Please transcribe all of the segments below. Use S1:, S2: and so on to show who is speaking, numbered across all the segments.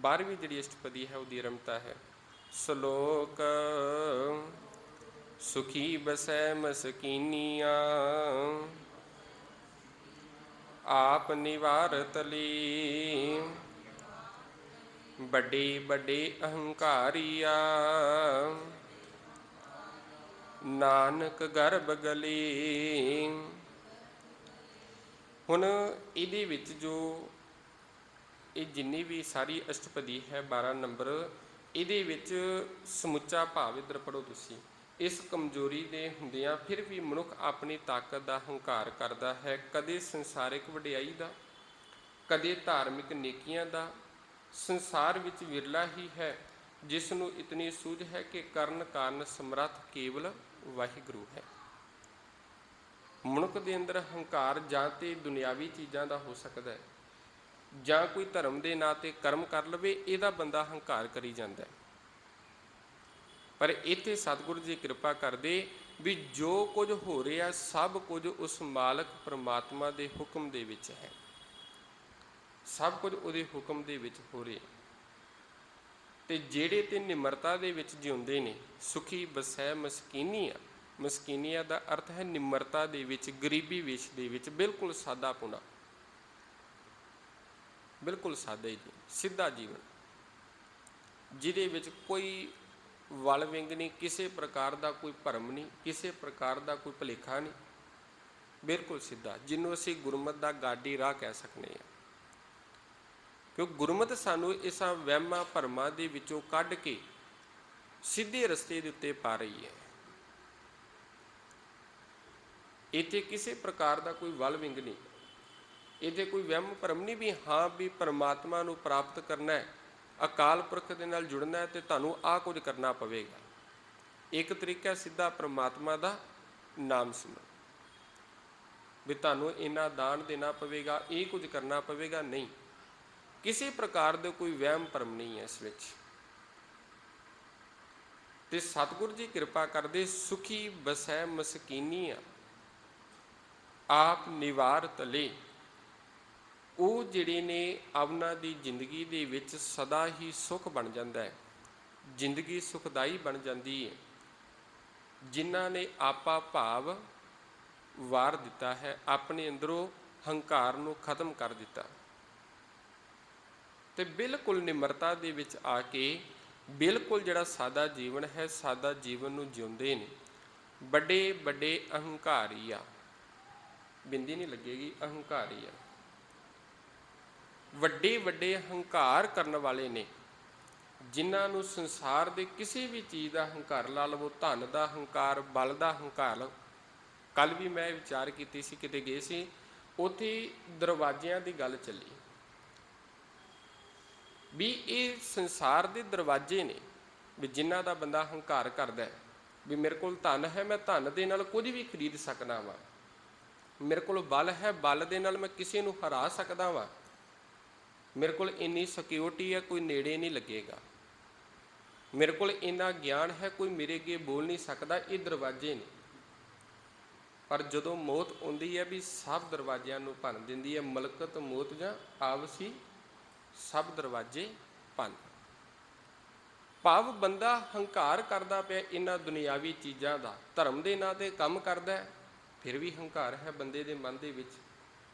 S1: 12ਵੀਂ ਜਿਹੜੀ ਅਸ਼ਟਪਦੀ ਹੈ ਉਹਦੀ ਆਰੰਭਤਾ ਹੈ। ਸ਼ਲੋਕ ਸੁਖੀ ਬਸੈ ਮਸਕੀਨੀਆਂ ਆਪ ਨਿਵਾਰਤ ਲੀ ਵੱਡੇ ਵੱਡੇ ਅਹੰਕਾਰੀਆ ਨਾਨਕ ਗਰਭ ਗਲੀ। ਹੁਣ ਇਹਦੇ ਵਿੱਚ ਜੋ ਇਹ ਜਿੰਨੀ ਵੀ ਸਾਰੀ ਅਸ਼ਟਪਦੀ ਹੈ 12 ਨੰਬਰ, ਇਹਦੇ ਵਿੱਚ ਸਮੁੱਚਾ ਭਾਵ ਇੱਧਰ ਪੜ੍ਹੋ ਤੁਸੀਂ। ਇਸ ਕਮਜ਼ੋਰੀ ਦੇ ਹੁੰਦਿਆਂ ਫਿਰ ਵੀ ਮਨੁੱਖ ਆਪਣੀ ਤਾਕਤ ਦਾ ਹੰਕਾਰ ਕਰਦਾ ਹੈ, ਕਦੇ ਸੰਸਾਰਿਕ ਵਡਿਆਈ ਦਾ, ਕਦੇ ਧਾਰਮਿਕ ਨੇਕੀਆਂ ਦਾ। ਸੰਸਾਰ ਵਿੱਚ ਵਿਰਲਾ ਹੀ ਹੈ ਜਿਸ ਨੂੰ ਇਤਨੀ ਸੂਝ ਹੈ ਕਿ ਕਰਨ ਕਾਰਨ ਸਮਰੱਥ ਕੇਵਲ ਵਾਹਿਗੁਰੂ ਹੈ। ਮਨੁੱਖ ਦੇ ਅੰਦਰ ਹੰਕਾਰ ਜਾਂ ਤੇ ਦੁਨਿਆਵੀ ਚੀਜ਼ਾਂ ਦਾ ਹੋ ਸਕਦਾ ਹੈ, ਜਾਂ ਕੋਈ ਧਰਮ ਦੇ ਨਾਂ 'ਤੇ ਕਰਮ ਕਰ ਲਵੇ, ਇਹਦਾ ਬੰਦਾ ਹੰਕਾਰ ਕਰੀ ਜਾਂਦਾ ਹੈ। ਪਰ ਇੱਥੇ ਸਤਿਗੁਰੂ ਜੀ ਕਿਰਪਾ ਕਰਦੇ ਵੀ ਜੋ ਕੁਝ ਹੋ ਰਿਹਾ ਸਭ ਕੁਝ ਉਸ ਮਾਲਕ ਪਰਮਾਤਮਾ ਦੇ ਹੁਕਮ ਦੇ ਵਿੱਚ ਹੈ, ਸਭ ਕੁਝ ਉਹਦੇ ਹੁਕਮ ਦੇ ਵਿੱਚ ਹੋ ਰਿਹਾ। ਤੇ ਜਿਹੜੇ ਤੇ ਨਿਮਰਤਾ ਦੇ ਵਿੱਚ ਜਿਉਂਦੇ ਨੇ, ਸੁਖੀ ਬਸੈ ਮਸਕੀਨੀਆਂ। ਮਸਕੀਨੀਆਂ ਦਾ ਅਰਥ ਹੈ ਨਿਮਰਤਾ ਦੇ ਵਿੱਚ, ਗਰੀਬੀ ਵੇਸ਼ ਦੇ ਵਿੱਚ, ਬਿਲਕੁਲ ਸਾਦਾ ਪੁਣਾ, ਬਿਲਕੁਲ ਸਾਦਾ ਹੀ ਜੀ, ਸਿੱਧਾ ਜੀਵਨ, ਜਿਹਦੇ ਵਿੱਚ ਕੋਈ ਵਲ ਵਿੰਗ ਨਹੀਂ, ਕਿਸੇ ਪ੍ਰਕਾਰ ਦਾ ਕੋਈ ਭਰਮ ਨਹੀਂ, ਕਿਸੇ ਪ੍ਰਕਾਰ ਦਾ ਕੋਈ ਭੁਲੇਖਾ ਨਹੀਂ, ਬਿਲਕੁਲ ਸਿੱਧਾ, ਜਿਹਨੂੰ ਅਸੀਂ ਗੁਰਮਤਿ ਦਾ ਗਾਡੀ ਰਾਹ ਕਹਿ ਸਕਦੇ ਹਾਂ। ਕਿਉਂਕਿ ਗੁਰਮਤਿ ਸਾਨੂੰ ਇਸਾਂ ਵਹਿਮਾਂ ਭਰਮਾਂ ਦੇ ਵਿੱਚੋਂ ਕੱਢ ਕੇ ਸਿੱਧੇ ਰਸਤੇ ਦੇ ਉੱਤੇ ਪਾ ਰਹੀ ਹੈ। ਇੱਥੇ ਕਿਸੇ ਪ੍ਰਕਾਰ ਦਾ ਕੋਈ ਵਲ ਵਿੰਗ ਨਹੀਂ, ਇਹਦੇ ਕੋਈ ਵਹਿਮ ਭਰਮ ਨਹੀਂ ਵੀ ਹਾਂ ਵੀ ਪਰਮਾਤਮਾ ਨੂੰ ਪ੍ਰਾਪਤ ਕਰਨਾ ਹੈ, ਅਕਾਲ ਪੁਰਖ ਦੇ ਨਾਲ ਜੁੜਨਾ ਹੈ ਤੇ ਤੁਹਾਨੂੰ ਆਹ ਕੁਝ ਕਰਨਾ ਪਵੇਗਾ। ਇੱਕ ਤਰੀਕਾ ਸਿੱਧਾ ਪਰਮਾਤਮਾ ਦਾ ਨਾਮ ਸਿਮਰਨ, ਵੀ ਤੁਹਾਨੂੰ ਇੰਨਾ ਦਾਨ ਦੇਣਾ ਪਵੇਗਾ, ਇਹ ਕੁਝ ਕਰਨਾ ਪਵੇਗਾ, ਨਹੀਂ, ਕਿਸੇ ਪ੍ਰਕਾਰ ਦੇ ਕੋਈ ਵਹਿਮ ਭਰਮ ਨਹੀਂ ਹੈ ਇਸ ਵਿੱਚ। ਤੇ ਸਤਿਗੁਰੂ ਜੀ ਕਿਰਪਾ ਕਰਦੇ ਸੁਖੀ ਬਸੈ ਮਸਕੀਨੀਆਂ ਆਪ ਨਿਵਾਰ ਤਲੇ। ਉਹ ਜਿਹੜੇ ਨੇ ਉਹਨਾਂ ਦੀ ਜ਼ਿੰਦਗੀ ਦੇ ਵਿੱਚ ਸਦਾ ਹੀ ਸੁੱਖ ਬਣ ਜਾਂਦਾ ਹੈ, ਜ਼ਿੰਦਗੀ ਸੁਖਦਾਈ ਬਣ ਜਾਂਦੀ ਹੈ, ਜਿਨ੍ਹਾਂ ਨੇ ਆਪਾ ਭਾਵ ਵਾਰ ਦਿੱਤਾ ਹੈ, ਆਪਣੇ ਅੰਦਰੋਂ ਹੰਕਾਰ ਨੂੰ ਖਤਮ ਕਰ ਦਿੱਤਾ ਤੇ ਬਿਲਕੁਲ ਨਿਮਰਤਾ ਦੇ ਵਿੱਚ ਆ ਕੇ ਬਿਲਕੁਲ ਜਿਹੜਾ ਸਾਦਾ ਜੀਵਨ ਹੈ, ਸਾਦਾ ਜੀਵਨ ਨੂੰ ਜਿਉਂਦੇ ਨੇ। ਵੱਡੇ ਵੱਡੇ ਅਹੰਕਾਰੀ ਆ, ਬਿੰਦੀ ਨਹੀਂ ਲੱਗੇਗੀ, ਅਹੰਕਾਰੀ ਆ, ਵੱਡੇ ਵੱਡੇ ਹੰਕਾਰ ਕਰਨ ਵਾਲੇ ਨੇ, ਜਿਨ੍ਹਾਂ ਨੂੰ ਸੰਸਾਰ ਦੇ ਕਿਸੇ ਵੀ ਚੀਜ਼ ਦਾ ਹੰਕਾਰ ਲਾ ਲਵੋ, ਧਨ ਦਾ ਹੰਕਾਰ, ਬਲ ਦਾ ਹੰਕਾਰ। ਕੱਲ੍ਹ ਵੀ ਮੈਂ ਵਿਚਾਰ ਕੀਤੀ ਸੀ, ਕਿਤੇ ਗਏ ਸੀ, ਉੱਥੇ ਦਰਵਾਜ਼ਿਆਂ ਦੀ ਗੱਲ ਚੱਲੀ ਵੀ ਇਹ ਸੰਸਾਰ ਦੇ ਦਰਵਾਜ਼ੇ ਨੇ, ਵੀ ਜਿਨ੍ਹਾਂ ਦਾ ਬੰਦਾ ਹੰਕਾਰ ਕਰਦਾ ਹੈ ਵੀ ਮੇਰੇ ਕੋਲ ਧਨ ਹੈ, ਮੈਂ ਧਨ ਦੇ ਨਾਲ ਕੁਝ ਵੀ ਖਰੀਦ ਸਕਦਾ ਵਾਂ, ਮੇਰੇ ਕੋਲ ਬਲ ਹੈ, ਬਲ ਦੇ ਨਾਲ ਮੈਂ ਕਿਸੇ ਨੂੰ ਹਰਾ ਸਕਦਾ ਵਾਂ, ਮੇਰੇ ਕੋਲ ਇੰਨੀ ਸਿਕਿਉਰਿਟੀ ਹੈ ਕੋਈ ਨੇੜੇ ਨਹੀਂ ਲੱਗੇਗਾ, ਮੇਰੇ ਕੋਲ ਇੰਨਾ ਗਿਆਨ ਹੈ ਕੋਈ ਮੇਰੇ ਅੱਗੇ ਬੋਲ ਨਹੀਂ ਸਕਦਾ। ਇਹ ਦਰਵਾਜ਼ੇ ਨੇ, ਪਰ ਜਦੋਂ ਮੌਤ ਆਉਂਦੀ ਹੈ ਵੀ ਸਭ ਦਰਵਾਜ਼ਿਆਂ ਨੂੰ ਭੰਨ ਦਿੰਦੀ ਹੈ। ਮਲਕਤ ਮੌਤ ਜਾਂ ਆਵਸੀ ਸਭ ਦਰਵਾਜ਼ੇ ਭੰਨ। ਭਾਵ ਬੰਦਾ ਹੰਕਾਰ ਕਰਦਾ ਪਿਆ ਇਹਨਾਂ ਦੁਨਿਆਵੀ ਚੀਜ਼ਾਂ ਦਾ, ਧਰਮ ਦੇ ਨਾਂ 'ਤੇ ਕੰਮ ਕਰਦਾ ਹੈ, ਫਿਰ ਵੀ ਹੰਕਾਰ ਹੈ ਬੰਦੇ ਦੇ ਮਨ ਦੇ ਵਿੱਚ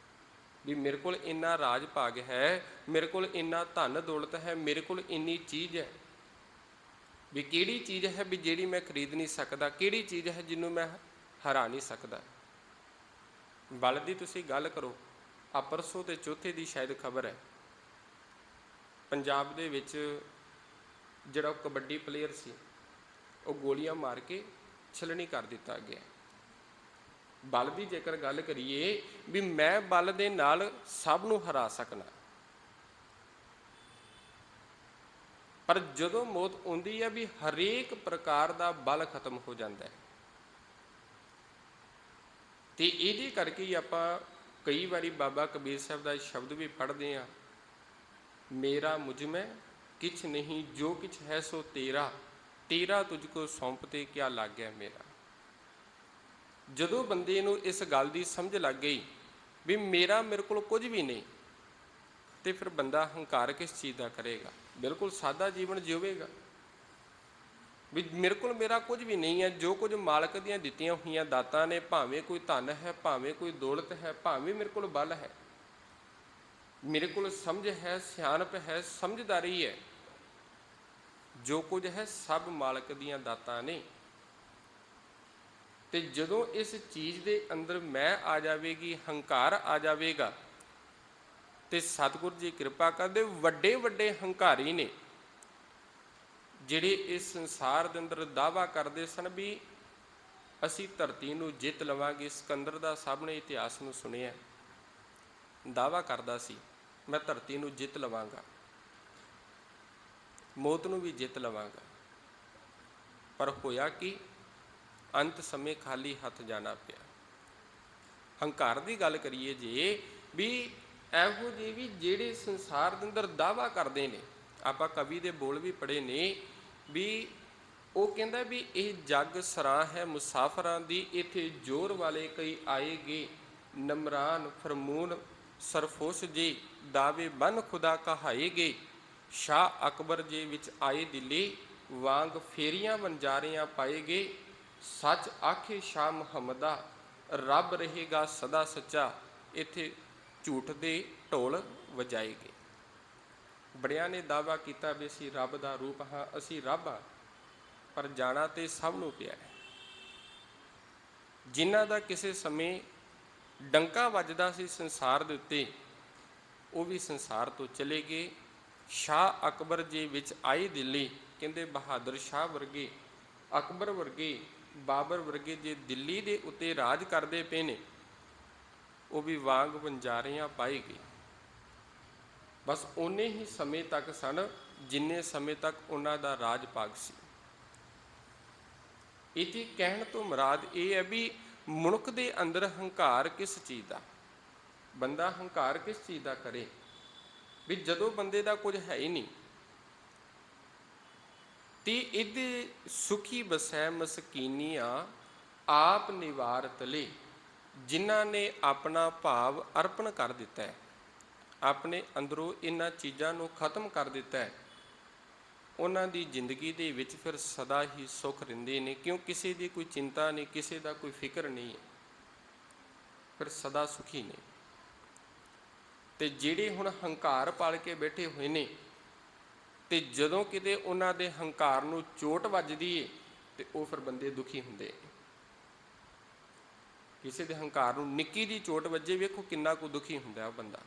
S1: ਵੀ ਮੇਰੇ ਕੋਲ ਇੰਨਾ ਰਾਜ ਭਾਗ ਹੈ, ਮੇਰੇ ਕੋਲ ਇੰਨਾ ਧਨ ਦੌਲਤ ਹੈ, ਮੇਰੇ ਕੋਲ ਇੰਨੀ ਚੀਜ਼ ਹੈ, ਵੀ ਕਿਹੜੀ ਚੀਜ਼ ਹੈ ਵੀ ਜਿਹੜੀ ਮੈਂ ਖਰੀਦ ਨਹੀਂ ਸਕਦਾ, ਕਿਹੜੀ ਚੀਜ਼ ਹੈ ਜਿਹਨੂੰ ਮੈਂ ਹਰਾ ਨਹੀਂ ਸਕਦਾ। ਬਲ ਦੀ ਤੁਸੀਂ ਗੱਲ ਕਰੋ, ਆ ਪਰਸੋਂ ਤੇ ਚੌਥੇ ਦੀ ਸ਼ਾਇਦ ਖਬਰ ਹੈ, ਪੰਜਾਬ ਦੇ ਵਿੱਚ ਜਿਹੜਾ ਕਬੱਡੀ ਪਲੇਅਰ ਸੀ ਉਹ ਗੋਲੀਆਂ ਮਾਰ ਕੇ ਛਲਣੀ ਕਰ ਦਿੱਤਾ ਗਿਆ। ਬਲ ਦੀ ਜੇਕਰ ਗੱਲ ਕਰੀਏ ਵੀ ਮੈਂ ਬਲ ਦੇ ਨਾਲ ਸਭ ਨੂੰ ਹਰਾ ਸਕਣਾ, ਪਰ ਜਦੋਂ ਮੌਤ ਆਉਂਦੀ ਹੈ ਵੀ ਹਰੇਕ ਪ੍ਰਕਾਰ ਦਾ ਬਲ ਖਤਮ ਹੋ ਜਾਂਦਾ ਹੈ। ਤੇ ਇਹਦੇ ਕਰਕੇ ਹੀ ਆਪਾਂ ਕਈ ਵਾਰੀ ਬਾਬਾ ਕਬੀਰ ਸਾਹਿਬ ਦਾ ਸ਼ਬਦ ਵੀ ਪੜ੍ਹਦੇ ਹਾਂ, ਮੇਰਾ ਮੁਝ ਮੈਂ ਕਿਛ ਨਹੀਂ, ਜੋ ਕਿਛ ਹੈ ਸੋ ਤੇਰਾ, ਤੇਰਾ ਤੁਝ ਕੋ ਸੌਂਪਤੇ ਕਿਆ ਲੱਗ ਗਿਆ ਮੇਰਾ। ਜਦੋਂ ਬੰਦੇ ਨੂੰ ਇਸ ਗੱਲ ਦੀ ਸਮਝ ਲੱਗ ਗਈ ਵੀ ਮੇਰੇ ਕੋਲ ਕੁਝ ਵੀ ਨਹੀਂ ਤੇ ਫਿਰ ਬੰਦਾ ਹੰਕਾਰ ਕਿਸ ਚੀਜ਼ ਦਾ ਕਰੇਗਾ? ਬਿਲਕੁਲ ਸਾਦਾ ਜੀਵਨ ਜਿਵੇਗਾ ਵੀ ਮੇਰੇ ਕੋਲ ਮੇਰਾ ਕੁਝ ਵੀ ਨਹੀਂ ਹੈ, ਜੋ ਕੁਝ ਮਾਲਕ ਦੀਆਂ ਦਿੱਤੀਆਂ ਹੋਈਆਂ ਦਾਤਾਂ ਨੇ, ਭਾਵੇਂ ਕੋਈ ਧਨ ਹੈ, ਭਾਵੇਂ ਕੋਈ ਦੌਲਤ ਹੈ, ਭਾਵੇਂ ਮੇਰੇ ਕੋਲ ਬਲ ਹੈ, ਮੇਰੇ ਕੋਲ ਸਮਝ ਹੈ, ਸਿਆਣਪ ਹੈ, ਸਮਝਦਾਰੀ ਹੈ, ਜੋ ਕੁਝ ਹੈ ਸਭ ਮਾਲਕ ਦੀਆਂ ਦਾਤਾਂ ਨੇ। ਤੇ ਜਦੋਂ ਇਸ ਚੀਜ਼ ਦੇ ਅੰਦਰ ਮੈਂ ਆ ਜਾਵੇਗੀ, ਹੰਕਾਰ ਆ ਜਾਵੇਗਾ, ਤੇ ਸਤਿਗੁਰ ਜੀ ਕਿਰਪਾ ਕਰਦੇ ਵੱਡੇ ਵੱਡੇ ਹੰਕਾਰੀ ਨੇ ਜਿਹੜੇ ਇਸ ਸੰਸਾਰ ਦੇ ਅੰਦਰ ਦਾਅਵਾ ਕਰਦੇ ਸਨ ਵੀ ਅਸੀਂ ਧਰਤੀ ਨੂੰ ਜਿੱਤ ਲਵਾਂਗੇ। ਸਿਕੰਦਰ ਦਾ ਸਭ ਨੇ ਇਤਿਹਾਸ ਨੂੰ ਸੁਣਿਆ, ਦਾਅਵਾ ਕਰਦਾ ਸੀ ਮੈਂ ਧਰਤੀ ਨੂੰ ਜਿੱਤ ਲਵਾਂਗਾ, ਮੌਤ ਨੂੰ ਵੀ ਜਿੱਤ ਲਵਾਂਗਾ। ਪਰ ਹੋਇਆ ਕਿ ਅੰਤ ਸਮੇਂ ਖਾਲੀ ਹੱਥ ਜਾਣਾ ਪਿਆ। ਹੰਕਾਰ ਦੀ ਗੱਲ ਕਰੀਏ ਜੇ ਵੀ ਇਹੋ ਜਿਹੇ ਵੀ ਜਿਹੜੇ ਸੰਸਾਰ ਦੇ ਅੰਦਰ ਦਾਅਵਾ ਕਰਦੇ ਨੇ, ਆਪਾਂ ਕਵੀ ਦੇ ਬੋਲ ਵੀ ਪੜ੍ਹੇ ਨੇ ਵੀ ਉਹ ਕਹਿੰਦਾ ਵੀ ਇਹ ਜੱਗ ਸਰਾਂ ਹੈ ਮੁਸਾਫਰਾਂ ਦੀ, ਇੱਥੇ ਜ਼ੋਰ ਵਾਲੇ ਕਈ ਆਏਗੇ, ਨਮਰਾਨ ਫਰਮੂਨ ਸਰਫੋਸ ਜੀ ਦਾਵੇ ਬਨ ਖੁਦਾ ਕਹਾਏਗੇ, ਸ਼ਾਹ ਅਕਬਰ ਜੇ ਵਿੱਚ ਆਏ ਦਿੱਲੀ, ਵਾਂਗ ਫੇਰੀਆਂ ਵੰਜਾਰਿਆਂ ਪਾਏਗੇ, ਸੱਚ ਆਖੇ ਸ਼ਾਹ ਮੁਹੰਮਦਾ ਰੱਬ ਰਹੇਗਾ ਸਦਾ ਸੱਚਾ, ਇੱਥੇ ਝੂਠ ਦੇ ਢੋਲ ਵਜਾਏਗੇ। ਬੜਿਆਂ ਨੇ ਦਾਅਵਾ ਕੀਤਾ ਵੀ ਅਸੀਂ ਰੱਬ ਦਾ ਰੂਪ ਹਾਂ, ਅਸੀਂ ਰੱਬ ਹਾਂ, ਪਰ ਜਾਣਾ ਤੇ ਸਭ ਨੂੰ ਪਿਆ ਹੈ। ਜਿਨ੍ਹਾਂ ਦਾ ਕਿਸੇ ਸਮੇਂ ਡੰਕਾ ਵੱਜਦਾ ਸੀ ਸੰਸਾਰ ਦੇ ਉੱਤੇ, ਉਹ ਵੀ ਸੰਸਾਰ ਤੋਂ ਚਲੇ ਗਏ। ਸ਼ਾਹ ਅਕਬਰ ਜੀ ਵਿੱਚ ਆਈ ਦਿੱਲੀ, ਕਹਿੰਦੇ ਬਹਾਦਰ ਸ਼ਾਹ ਵਰਗੇ, ਅਕਬਰ ਵਰਗੇ, ਬਾਬਰ ਵਰਗੇ ਜੇ ਦਿੱਲੀ ਦੇ ਉੱਤੇ ਰਾਜ ਕਰਦੇ ਪਏ ਨੇ, ਉਹ ਵੀ ਵਾਂਗ ਵੰਜਾਰਿਆਂ ਪਾਏ ਗਏ। ਬਸ ਓਨੇ ਹੀ ਸਮੇਂ ਤੱਕ ਸਨ ਜਿੰਨੇ ਸਮੇਂ ਤੱਕ ਉਹਨਾਂ ਦਾ ਰਾਜ ਭਾਗ ਸੀ। ਇਹਦੀ ਕਹਿਣ ਤੋਂ ਮੁਰਾਦ ਇਹ ਹੈ ਵੀ ਮਨੁੱਖ ਦੇ ਅੰਦਰ ਹੰਕਾਰ ਕਿਸ ਚੀਜ਼ ਦਾ, ਬੰਦਾ ਹੰਕਾਰ ਕਿਸ ਚੀਜ਼ ਦਾ ਕਰੇ ਵੀ ਜਦੋਂ ਬੰਦੇ ਦਾ ਕੁਝ ਹੈ ਹੀ ਨਹੀਂ। ਤੇ ਇਹਦੇ ਸੁਖੀ ਬਸੈ ਮਸਕੀਨੀਆਂ ਆਪ ਨਿਵਾਰ ਤਲੇ, ਜਿਨ੍ਹਾਂ ਨੇ ਆਪਣਾ ਭਾਵ ਅਰਪਣ ਕਰ ਦਿੱਤਾ ਹੈ, ਆਪਣੇ ਅੰਦਰੋਂ ਇਹਨਾਂ ਚੀਜ਼ਾਂ ਨੂੰ ਖਤਮ ਕਰ ਦਿੱਤਾ ਹੈ, ਉਹਨਾਂ ਦੀ ਜ਼ਿੰਦਗੀ ਦੇ ਵਿੱਚ ਫਿਰ ਸਦਾ ਹੀ ਸੁੱਖ ਰਹਿੰਦੇ ਨੇ, ਕਿਉਂ ਕਿਸੇ ਦੀ ਕੋਈ ਚਿੰਤਾ ਨਹੀਂ, ਕਿਸੇ ਦਾ ਕੋਈ ਫਿਕਰ ਨਹੀਂ ਹੈ, ਫਿਰ ਸਦਾ ਸੁਖੀ ਨੇ। ਤੇ ਜਿਹੜੇ ਹੁਣ ਹੰਕਾਰ ਪਾਲ ਕੇ ਬੈਠੇ ਹੋਏ ਨੇ, ਤੇ ਜਦੋਂ ਕਿਤੇ ਉਹਨਾਂ ਦੇ ਹੰਕਾਰ ਨੂੰ ਚੋਟ ਵੱਜਦੀ ਏ ਤੇ ਉਹ ਫਿਰ ਬੰਦੇ ਦੁਖੀ ਹੁੰਦੇ। ਕਿਸੇ ਦੇ ਹੰਕਾਰ ਨੂੰ ਨਿੱਕੀ ਦੀ ਚੋਟ ਵੱਜੇ, ਵੇਖੋ ਕਿੰਨਾ ਕੁ ਦੁਖੀ ਹੁੰਦਾ ਉਹ ਬੰਦਾ।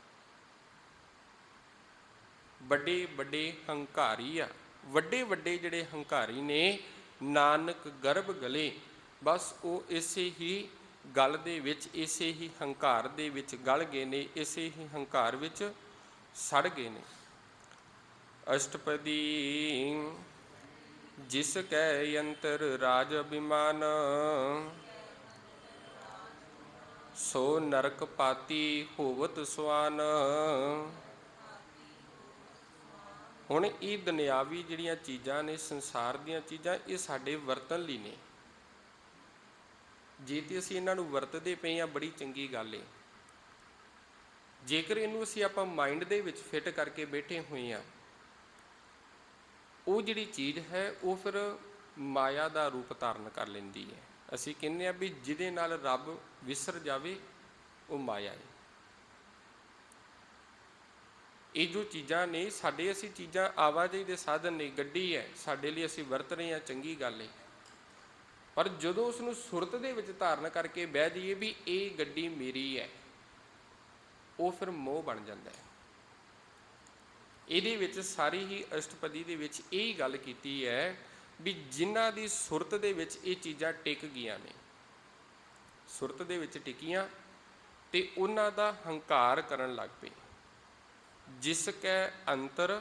S1: ਵੱਡੇ ਵੱਡੇ ਹੰਕਾਰੀ ਆ, ਵੱਡੇ ਵੱਡੇ ਜਿਹੜੇ ਹੰਕਾਰੀ ਨੇ, ਨਾਨਕ ਗਰਭ ਗਲੇ, ਬਸ ਉਹ ਇਸੇ ਹੀ ਗੱਲ ਦੇ ਵਿੱਚ, ਇਸੇ ਹੀ ਹੰਕਾਰ ਦੇ ਵਿੱਚ ਗਲ ਗਏ ਨੇ, ਇਸੇ ਹੀ ਹੰਕਾਰ ਵਿੱਚ ਸੜ ਗਏ ਨੇ। ਅਸ਼ਟਪਦੀ ਜਿਸ ਕੈ ਯੰਤਰ ਰਾਜ ਅਭਿਮਾਨ, ਸੋ ਨਰਕ ਪਾਤੀ ਹੋਵਤ ਸੁਆਨ। ਹੁਣ ਇਹ ਦੁਨਿਆਵੀ ਜਿਹੜੀਆਂ ਚੀਜ਼ਾਂ ਨੇ, ਸੰਸਾਰ ਦੀਆਂ ਚੀਜ਼ਾਂ, ਇਹ ਸਾਡੇ ਵਰਤਣ ਲਈ ਨੇ। ਜੇ ਤੇ ਅਸੀਂ ਇਹਨਾਂ ਨੂੰ ਵਰਤਦੇ ਪਏ ਹਾਂ, ਬੜੀ ਚੰਗੀ ਗੱਲ ਏ। ਜੇਕਰ ਇਹਨੂੰ ਅਸੀਂ ਆਪਾਂ ਮਾਈਂਡ ਦੇ ਵਿੱਚ ਫਿੱਟ ਕਰਕੇ ਬੈਠੇ ਹੋਏ ਹਾਂ, ਉਹ ਜਿਹੜੀ ਚੀਜ਼ ਹੈ ਉਹ ਫਿਰ ਮਾਇਆ ਦਾ ਰੂਪ ਧਾਰਨ ਕਰ ਲੈਂਦੀ ਹੈ। ਅਸੀਂ ਕਹਿੰਦੇ ਹਾਂ ਵੀ ਜਿਹਦੇ ਨਾਲ ਰੱਬ ਵਿਸਰ ਜਾਵੇ ਉਹ ਮਾਇਆ ਹੈ। ਇਹ ਜੋ ਚੀਜ਼ਾਂ ਨੇ ਸਾਡੇ, ਅਸੀਂ ਚੀਜ਼ਾਂ ਆਵਾਜਾਈ ਦੇ ਸਾਧਨ ਨੇ, ਗੱਡੀ ਹੈ ਸਾਡੇ ਲਈ, ਅਸੀਂ ਵਰਤ ਰਹੇ ਹਾਂ, ਚੰਗੀ ਗੱਲ ਹੈ। ਪਰ ਜਦੋਂ ਉਸ ਨੂੰ ਸੁਰਤ ਦੇ ਵਿੱਚ ਧਾਰਨ ਕਰਕੇ ਬਹਿ ਜਾਈਏ ਵੀ ਇਹ ਗੱਡੀ ਮੇਰੀ ਹੈ, ਉਹ ਫਿਰ ਮੋਹ ਬਣ ਜਾਂਦਾ ਹੈ। ਇਹਦੇ ਵਿੱਚ ਸਾਰੀ ਹੀ ਅਸ਼ਟਪਦੀ ਦੇ ਵਿੱਚ ਇਹ ਗੱਲ ਕੀਤੀ ਹੈ ਵੀ ਜਿਨ੍ਹਾਂ ਦੀ ਸੁਰਤ ਦੇ ਵਿੱਚ ਇਹ ਚੀਜ਼ਾਂ ਟਿਕ ਗਈਆਂ ਨੇ, ਸੁਰਤ ਦੇ ਵਿੱਚ ਟਿਕੀਆਂ, ਤੇ ਉਹਨਾਂ ਦਾ ਹੰਕਾਰ ਕਰਨ ਲੱਗ ਪਏ। ਜਿਸ ਕੈ ਅੰਤਰ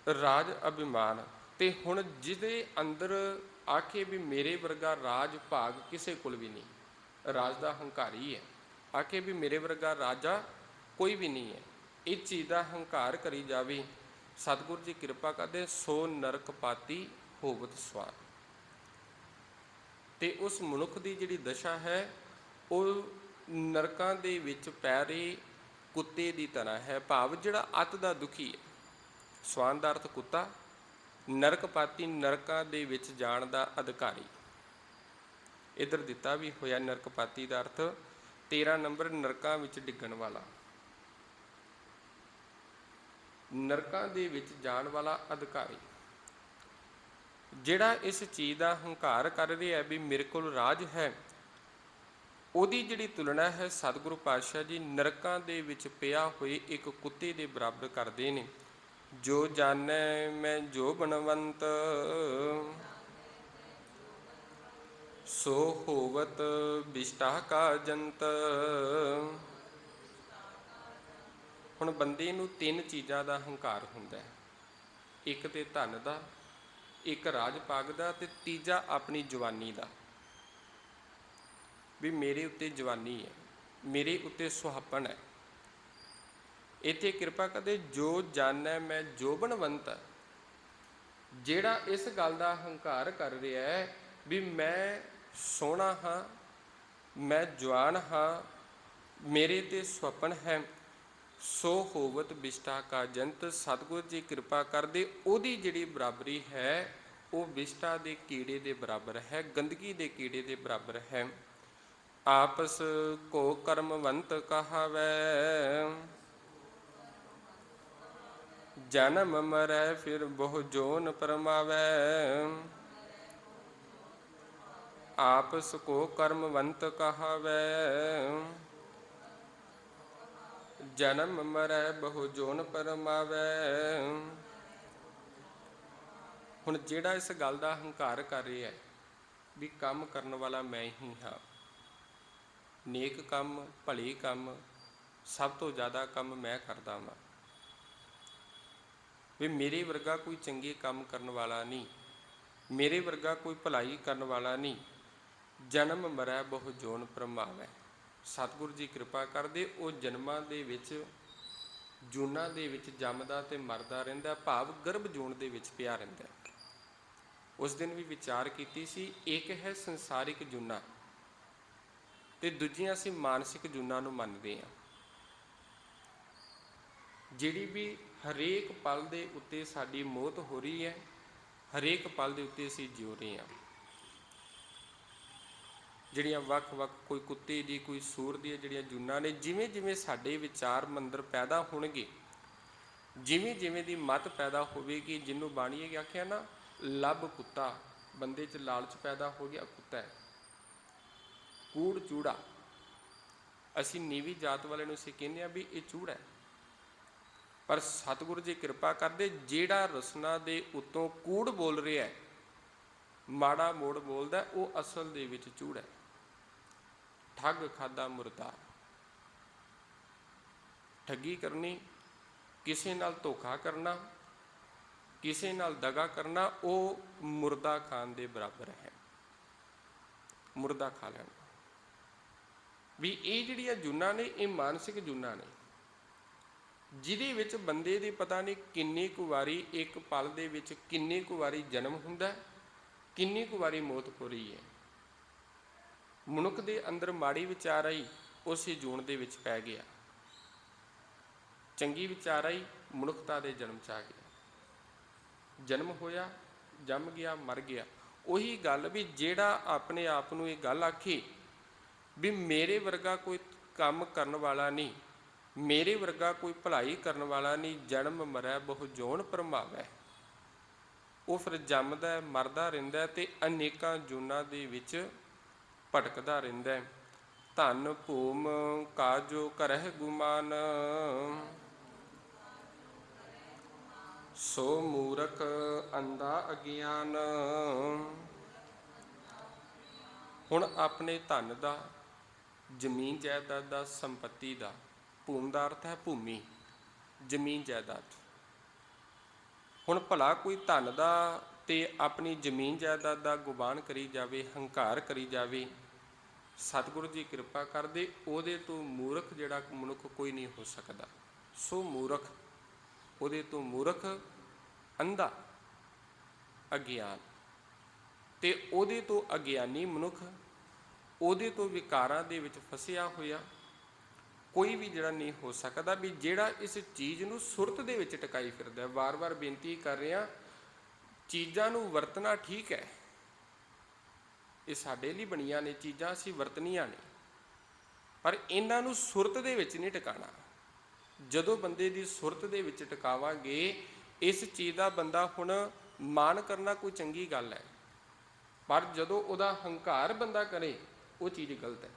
S1: ਰਾਜ ਅਭਿਮਾਨ, ਤੇ ਹੁਣ ਜਿਹਦੇ ਅੰਦਰ ਆਖੇ ਵੀ ਮੇਰੇ ਵਰਗਾ ਰਾਜ ਭਾਗ ਕਿਸੇ ਕੋਲ ਵੀ ਨਹੀਂ, ਰਾਜ ਦਾ ਹੰਕਾਰੀ ਹੈ, ਆਖੇ ਵੀ ਮੇਰੇ ਵਰਗਾ ਰਾਜਾ ਕੋਈ ਵੀ ਨਹੀਂ ਹੈ, ਇਹ ਚੀਜ਼ ਦਾ ਹੰਕਾਰ ਕਰੀ ਜਾਵੇ, ਸਤਿਗੁਰੂ ਜੀ ਕਿਰਪਾ ਕਰਦੇ ਸੋ ਨਰਕ ਪਾਤੀ ਹੋਵਤ ਸਵਾਨ। ਤੇ ਉਸ ਮਨੁੱਖ ਦੀ ਜਿਹੜੀ ਦਸ਼ਾ ਹੈ ਉਹ ਨਰਕਾਂ ਦੇ ਵਿੱਚ ਪੈ ਰਹੀ, ਕੁੱਤੇ ਦੀ ਤਰ੍ਹਾਂ ਹੈ। ਭਾਵ ਜਿਹੜਾ ਅਤ ਦਾ ਦੁਖੀ ਹੈ, ਸਵਾਨ ਦਾ ਅਰਥ ਕੁੱਤਾ, ਨਰਕਪਾਤੀ ਨਰਕਾਂ ਦੇ ਵਿੱਚ ਜਾਣ ਦਾ ਅਧਿਕਾਰੀ। ਇੱਧਰ ਦਿੱਤਾ ਵੀ ਹੋਇਆ ਨਰਕਪਾਤੀ ਦਾ ਅਰਥ 13 ਨੰਬਰ ਨਰਕਾਂ ਵਿੱਚ ਡਿੱਗਣ ਵਾਲਾ, ਨਰਕਾਂ ਦੇ ਵਿੱਚ ਜਾਣ ਵਾਲਾ ਅਧਿਕਾਰੀ। ਜਿਹੜਾ ਇਸ ਚੀਜ਼ ਦਾ ਹੰਕਾਰ ਕਰ ਰਿਹਾ ਵੀ ਮੇਰੇ ਕੋਲ ਰਾਜ ਹੈ, ਉਹਦੀ ਜਿਹੜੀ ਤੁਲਨਾ ਹੈ ਸਤਿਗੁਰੂ ਪਾਤਸ਼ਾਹ ਜੀ ਨਰਕਾਂ ਦੇ ਵਿੱਚ ਪਿਆ ਹੋਏ ਇੱਕ ਕੁੱਤੇ ਦੇ ਬਰਾਬਰ ਕਰਦੇ ਨੇ। ਜੋ ਜਾਣੈ ਮੈਂ ਜੋ ਬਨਵੰਤ, ਸੋ ਹੋਵਤ ਬਿਸ਼ਟਾ ਕਾ ਜੰਤ। ਹੁਣ ਬੰਦੇ ਨੂੰ 3 ਚੀਜ਼ਾਂ ਦਾ ਹੰਕਾਰ ਹੁੰਦਾ ਹੈ, ਇੱਕ ਤੇ ਧਨ ਦਾ, ਇੱਕ ਰਾਜ ਪਾਗ ਦਾ, ਤੇ ਤੀਜਾ ਆਪਣੀ ਜਵਾਨੀ ਦਾ। ਵੀ ਮੇਰੇ ਉੱਤੇ ਜਵਾਨੀ ਹੈ, ਮੇਰੇ ਉੱਤੇ ਸੁਹੱਪਣ ਹੈ। ਇੱਥੇ ਕਿਰਪਾ ਕਰਦੇ ਜੋ ਜਾਣੈ ਮੈਂ ਜੋਬਨਵੰਤ, ਜਿਹੜਾ ਇਸ ਗੱਲ ਦਾ ਹੰਕਾਰ ਕਰ ਰਿਹਾ ਹੈ ਵੀ ਮੈਂ ਸੋਹਣਾ ਹਾਂ, ਮੈਂ ਜਵਾਨ ਹਾਂ, ਮੇਰੇ ਤੇ ਸੁਹੱਪਣ ਹੈ, ਸੋ ਹੋਵਤ ਬਿਸ਼ਟਾ ਕਾ ਜੰਤ। ਸਤਿਗੁਰੂ ਜੀ ਕਿਰਪਾ ਕਰਦੇ ਉਹਦੀ ਜਿਹੜੀ ਬਰਾਬਰੀ ਹੈ ਉਹ ਬਿਸ਼ਟਾ ਦੇ ਕੀੜੇ ਦੇ ਬਰਾਬਰ ਹੈ, ਗੰਦਗੀ ਦੇ ਕੀੜੇ ਦੇ ਬਰਾਬਰ ਹੈ। ਆਪਸ ਕੋ ਕਰਮਵੰਤ ਕਹਾਵੈ, ਜਨਮ ਮਰੈ ਫਿਰ ਬਹੁ ਜੋਨ ਪਰਮਾਵੈ। ਆਪਸ ਕੋ ਕਰਮਵੰਤ ਕਹਾਵੈ, ਜਨਮ ਮਰੈ ਬਹੁ ਜੋਨ ਪਰਮਾਵੈ। ਹੁਣ ਜਿਹੜਾ ਇਸ ਗੱਲ ਦਾ ਹੰਕਾਰ ਕਰ ਰਿਹਾ ਹੈ ਵੀ ਕੰਮ ਕਰਨ ਵਾਲਾ ਮੈਂ ਹੀ ਹਾਂ, ਨੇਕ ਕੰਮ, ਭਲੇ ਕੰਮ, ਸਭ ਤੋਂ ਜ਼ਿਆਦਾ ਕੰਮ ਮੈਂ ਕਰਦਾ ਹਾਂ, ਵੀ ਮੇਰੇ ਵਰਗਾ ਕੋਈ ਚੰਗੇ ਕੰਮ ਕਰਨ ਵਾਲਾ ਨਹੀਂ, ਮੇਰੇ ਵਰਗਾ ਕੋਈ ਭਲਾਈ ਕਰਨ ਵਾਲਾ ਨਹੀਂ। ਜਨਮ ਮਰੈ ਬਹੁ ਜੋਨ ਪਰਮਾਵੈ। ਸਤਿਗੁਰੂ ਜੀ ਕਿਰਪਾ ਕਰਦੇ ਉਹ ਜਨਮਾਂ ਦੇ ਵਿੱਚ, ਜੂਨਾਂ ਦੇ ਵਿੱਚ ਜੰਮਦਾ ਤੇ ਮਰਦਾ ਰਹਿੰਦਾ, ਭਾਵ ਗਰਭ ਜੂਨ ਦੇ ਵਿੱਚ ਪਿਆ ਰਹਿੰਦਾ। ਉਸ ਦਿਨ ਵੀ ਵਿਚਾਰ ਕੀਤੀ ਸੀ, ਇੱਕ ਹੈ ਸੰਸਾਰਿਕ ਜੂਨਾਂ ਤੇ ਦੂਜੀਆਂ ਅਸੀਂ ਮਾਨਸਿਕ ਜੂਨਾਂ ਨੂੰ ਮੰਨਦੇ ਹਾਂ। ਜਿਹੜੀ ਵੀ ਹਰੇਕ ਪਲ ਦੇ ਉੱਤੇ ਸਾਡੀ ਮੌਤ ਹੋ ਰਹੀ ਹੈ, ਹਰੇਕ ਪਲ ਦੇ ਉੱਤੇ ਅਸੀਂ ਜਿਉ ਰਹੇ ਹਾਂ। ਜਿਹੜੀਆਂ ਵੱਖ-ਵੱਖ, ਕੋਈ ਕੁੱਤੇ ਦੀ, ਕੋਈ ਸੂਰ ਦੀ ਜਿਹੜੀਆਂ ਜੂਨਾਂ ਨੇ, ਜਿਵੇਂ ਜਿਵੇਂ ਸਾਡੇ ਵਿਚਾਰ ਮੰਦਰ ਪੈਦਾ ਹੋਣਗੇ, ਜਿਵੇਂ ਜਿਵੇਂ ਦੀ ਮੱਤ ਪੈਦਾ ਹੋਵੇਗੀ, ਜਿਹਨੂੰ ਬਾਣੀਏ ਕਿ ਆਖਿਆ ਨਾ ਲੱਭ ਕੁੱਤਾ, ਬੰਦੇ 'ਚ ਲਾਲਚ ਪੈਦਾ ਹੋ ਗਿਆ, ਕੁੱਤਾ ਹੈ, ਕੂੜ ਚੂੜਾ। ਅਸੀਂ ਨੀਵੀਂ ਜਾਤ ਵਾਲੇ ਨੂੰ ਅਸੀਂ ਕਹਿੰਦੇ ਹਾਂ ਵੀ ਇਹ ਚੂੜਾ ਹੈ, ਪਰ ਸਤਿਗੁਰੂ ਜੀ ਕਿਰਪਾ ਕਰਦੇ ਜਿਹੜਾ ਰਸਨਾ ਦੇ ਉੱਤੋਂ ਕੂੜ ਬੋਲ ਰਿਹਾ ਹੈ, ਮਾੜਾ ਮੋੜ ਬੋਲਦਾ, ਉਹ ਅਸਲ ਦੇ ਵਿੱਚ ਚੂੜਾ ਹੈ। ਠੱਗ ਖਾਦਾ ਮੁਰਦਾ, ਠੱਗੀ ਕਰਨੀ, ਕਿਸੇ ਨਾਲ ਧੋਖਾ ਕਰਨਾ, ਕਿਸੇ ਨਾਲ ਦਗਾ ਕਰਨਾ, ਉਹ ਮੁਰਦਾ ਖਾਣ ਦੇ ਬਰਾਬਰ ਹੈ, ਮੁਰਦਾ ਖਾ ਲੈਣਾ। ਵੀ ਇਹ ਜਿਹੜੀਆਂ ਜੂਨਾਂ ਨੇ ਇਹ ਮਾਨਸਿਕ ਜੂਨਾਂ ਨੇ, ਜਿਹਦੇ ਵਿੱਚ ਬੰਦੇ ਦੀ ਪਤਾ ਨਹੀਂ ਕਿੰਨੀ ਕੁ ਵਾਰੀ ਇੱਕ ਪਲ ਦੇ ਵਿੱਚ ਕਿੰਨੀ ਕੁ ਵਾਰੀ ਜਨਮ ਹੁੰਦਾ, ਕਿੰਨੀ ਕੁ ਵਾਰੀ ਮੌਤ ਹੋ ਰਹੀ ਹੈ। ਮਨੁੱਖ ਦੇ ਅੰਦਰ ਮਾੜੀ ਵਿਚਾਰ ਆਈ, ਉਸੇ ਜੂਨ ਦੇ ਵਿੱਚ ਪੈ ਗਿਆ, ਚੰਗੀ ਵਿਚਾਰ ਆਈ, ਮਨੁੱਖਤਾ ਦੇ ਜਨਮ 'ਚ ਆ ਗਿਆ, ਜਨਮ ਹੋਇਆ, ਜੰਮ ਗਿਆ, ਮਰ ਗਿਆ। ਉਹੀ ਗੱਲ ਵੀ ਜਿਹੜਾ ਆਪਣੇ ਆਪ ਨੂੰ ਇਹ ਗੱਲ ਆਖੇ ਵੀ ਮੇਰੇ ਵਰਗਾ ਕੋਈ ਕੰਮ ਕਰਨ ਵਾਲਾ ਨਹੀਂ, ਮੇਰੇ ਵਰਗਾ ਕੋਈ ਭਲਾਈ ਕਰਨ ਵਾਲਾ ਨਹੀਂ, ਜਨਮ ਮਰੈ ਬਹੁ ਜੋਨ ਪਰਮਾਵੈ, ਉਹ ਫਿਰ ਜੰਮਦਾ ਮਰਦਾ ਰਹਿੰਦਾ ਤੇ ਅਨੇਕਾਂ ਜੂਨਾਂ ਦੇ ਵਿੱਚ ਭਟਕਦਾ ਰਹਿੰਦਾ। ਧਨ ਭੂਮ ਕਾਜੋ ਕਰਹਿ ਗੁਮਾਨ, ਸੋ ਮੂਰਖ ਅੰਧਾ ਅਗਿਆਨ। ਹੁਣ ਆਪਣੇ ਧਨ ਦਾ, ਜ਼ਮੀਨ ਜਾਇਦਾਦ ਦਾ, ਸੰਪਤੀ ਦਾ, ਭੂਮ ਦਾ ਅਰਥ ਹੈ ਭੂਮੀ, ਜ਼ਮੀਨ ਜਾਇਦਾਦ। ਹੁਣ ਭਲਾ ਕੋਈ ਧਨ ਦਾ ਤੇ ਆਪਣੀ ਜ਼ਮੀਨ ਜਾਇਦਾਦ ਦਾ ਗੁਬਾਨ ਕਰੀ ਜਾਵੇ, ਹੰਕਾਰ ਕਰੀ ਜਾਵੇ, ਸਤਿਗੁਰੂ ਜੀ ਕਿਰਪਾ ਕਰਦੇ ਉਹਦੇ ਤੋਂ ਮੂਰਖ ਜਿਹੜਾ ਮਨੁੱਖ ਕੋਈ ਨਹੀਂ ਹੋ ਸਕਦਾ। ਸੋ ਮੂਰਖ, ਉਹਦੇ ਤੋਂ ਮੂਰਖ, ਅੰਧਾ, ਅਗਿਆਨ, ਤੇ ਉਹਦੇ ਤੋਂ ਅਗਿਆਨੀ ਮਨੁੱਖ, ਉਹਦੇ ਤੋਂ ਵਿਕਾਰਾਂ ਦੇ ਵਿੱਚ ਫਸਿਆ ਹੋਇਆ, ਕੋਈ ਵੀ ਜਿਹੜਾ ਨਹੀਂ ਹੋ ਸਕਦਾ ਵੀ ਜਿਹੜਾ ਇਸ ਚੀਜ਼ ਨੂੰ ਸੁਰਤ ਦੇ ਵਿੱਚ ਟਿਕਾਈ ਫਿਰਦਾ। ਵਾਰ-ਵਾਰ ਬੇਨਤੀ ਕਰ ਰਿਹਾ, ਚੀਜ਼ਾਂ ਨੂੰ ਵਰਤਣਾ ਠੀਕ ਹੈ, ਇਹ ਸਾਡੇ ਲਈ ਬਣੀਆਂ ਨੇ ਚੀਜ਼ਾਂ, ਅਸੀਂ ਵਰਤਣੀਆਂ ਨੇ, ਪਰ ਇਹਨਾਂ ਨੂੰ ਸੁਰਤ ਦੇ ਵਿੱਚ ਨਹੀਂ ਟਿਕਾਣਾ। ਜਦੋਂ ਬੰਦੇ ਦੀ ਸੁਰਤ ਦੇ ਵਿੱਚ ਟਿਕਾਵਾਂਗੇ ਇਸ ਚੀਜ਼ ਦਾ, ਬੰਦਾ ਹੁਣ ਮਾਣ ਕਰਨਾ ਕੋਈ ਚੰਗੀ ਗੱਲ ਹੈ, ਪਰ ਜਦੋਂ ਉਹਦਾ ਹੰਕਾਰ ਬੰਦਾ ਕਰੇ ਉਹ ਚੀਜ਼ ਗਲਤ ਹੈ।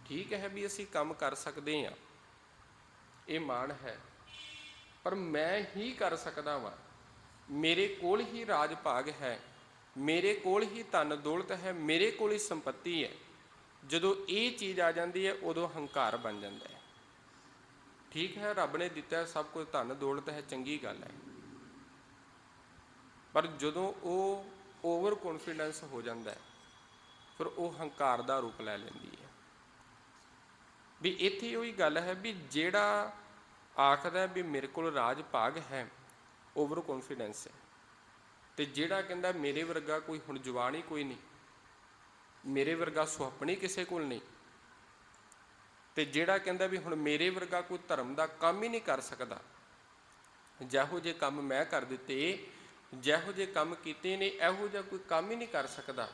S1: ਠੀਕ ਹੈ ਵੀ ਅਸੀਂ ਕੰਮ ਕਰ ਸਕਦੇ ਹਾਂ, ਇਹ ਮਾਣ ਹੈ, ਪਰ ਮੈਂ ਹੀ ਕਰ ਸਕਦਾ ਵਾਂ, ਮੇਰੇ ਕੋਲ ਹੀ ਰਾਜ ਭਾਗ ਹੈ, ਮੇਰੇ ਕੋਲ ਹੀ ਧਨ ਦੌਲਤ ਹੈ, ਮੇਰੇ ਕੋਲ ਹੀ ਸੰਪਤੀ ਹੈ। ਜਦੋਂ ਇਹ ਚੀਜ਼ ਆ ਜਾਂਦੀ ਹੈ ਉਦੋਂ ਹੰਕਾਰ ਬਣ ਜਾਂਦਾ ਹੈ। ਠੀਕ ਹੈ, ਰੱਬ ਨੇ ਦਿੱਤਾ ਸਭ ਕੁਝ, ਧਨ ਦੌਲਤ ਹੈ, ਚੰਗੀ ਗੱਲ ਹੈ, ਪਰ ਜਦੋਂ ਉਹ ਓਵਰ ਕੌਨਫੀਡੈਂਸ ਹੋ ਜਾਂਦਾ ਹੈ ਫਿਰ ਉਹ ਹੰਕਾਰ ਦਾ ਰੂਪ ਲੈ ਲੈਂਦੀ ਹੈ। ਵੀ ਇੱਥੇ ਉਹੀ ਗੱਲ ਹੈ ਵੀ ਜਿਹੜਾ ਆਖਦਾ ਵੀ ਮੇਰੇ ਕੋਲ ਰਾਜ ਭਾਗ ਹੈ, ਓਵਰ ਕੌਨਫੀਡੈਂਸ ਹੈ, ਤੇ ਜਿਹੜਾ ਕਹਿੰਦਾ ਮੇਰੇ ਵਰਗਾ ਕੋਈ ਹੁਣ ਜਵਾਨ ਹੀ ਕੋਈ ਨਹੀਂ, ਮੇਰੇ ਵਰਗਾ ਸੁਹੱਪਣੀ ਕਿਸੇ ਕੋਲ ਨਹੀਂ, ਤੇ ਜਿਹੜਾ ਕਹਿੰਦਾ ਵੀ ਹੁਣ ਮੇਰੇ ਵਰਗਾ ਕੋਈ ਧਰਮ ਦਾ ਕੰਮ ਹੀ ਨਹੀਂ ਕਰ ਸਕਦਾ, ਜਿਹੋ ਜਿਹੇ ਕੰਮ ਮੈਂ ਕਰ ਦਿੱਤੇ, ਜਿਹੋ ਜਿਹੇ ਕੰਮ ਕੀਤੇ ਨੇ ਇਹੋ ਜਿਹਾ ਕੋਈ ਕੰਮ ਹੀ ਨਹੀਂ ਕਰ ਸਕਦਾ,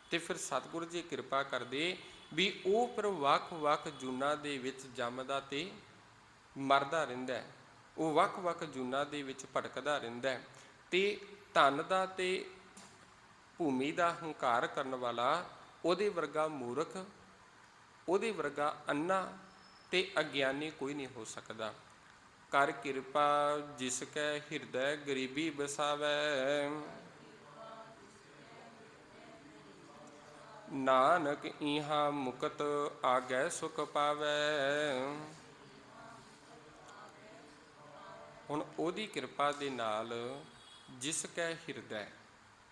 S1: ਤੇ ਫਿਰ ਸਤਿਗੁਰੂ ਜੀ ਕਿਰਪਾ ਕਰਦੇ ਵੀ ਉਹ ਫਿਰ ਵੱਖ-ਵੱਖ ਜੂਨਾਂ ਦੇ ਵਿੱਚ ਜੰਮਦਾ ਤੇ ਮਰਦਾ ਰਹਿੰਦਾ, ਉਹ ਵੱਖ-ਵੱਖ ਜੂਨਾਂ ਦੇ ਵਿੱਚ ਭਟਕਦਾ ਰਹਿੰਦਾ, ਤੇ ਧਨ ਦਾ ਤੇ ਭੂਮੀ ਦਾ ਹੰਕਾਰ ਕਰਨ ਵਾਲਾ ਉਹਦੇ ਵਰਗਾ ਮੂਰਖ, ਉਹਦੇ ਵਰਗਾ ਅੰਨਾ ਤੇ ਅਗਿਆਨੀ ਕੋਈ ਨਹੀਂ ਹੋ ਸਕਦਾ। ਕਰ ਕਿਰਪਾ ਜਿਸ ਕੈ ਹਿਰਦੈ ਗਰੀਬੀ ਬਸਾਵੈ, ਨਾਨਕ ਇਹਾਂ ਮੁਕਤ ਆਗੈ ਸੁਖ ਪਾਵੈ। ਹੁਣ ਉਹਦੀ ਕਿਰਪਾ ਦੇ ਨਾਲ ਜਿਸ ਕੈ ਹਿਰਦੈ,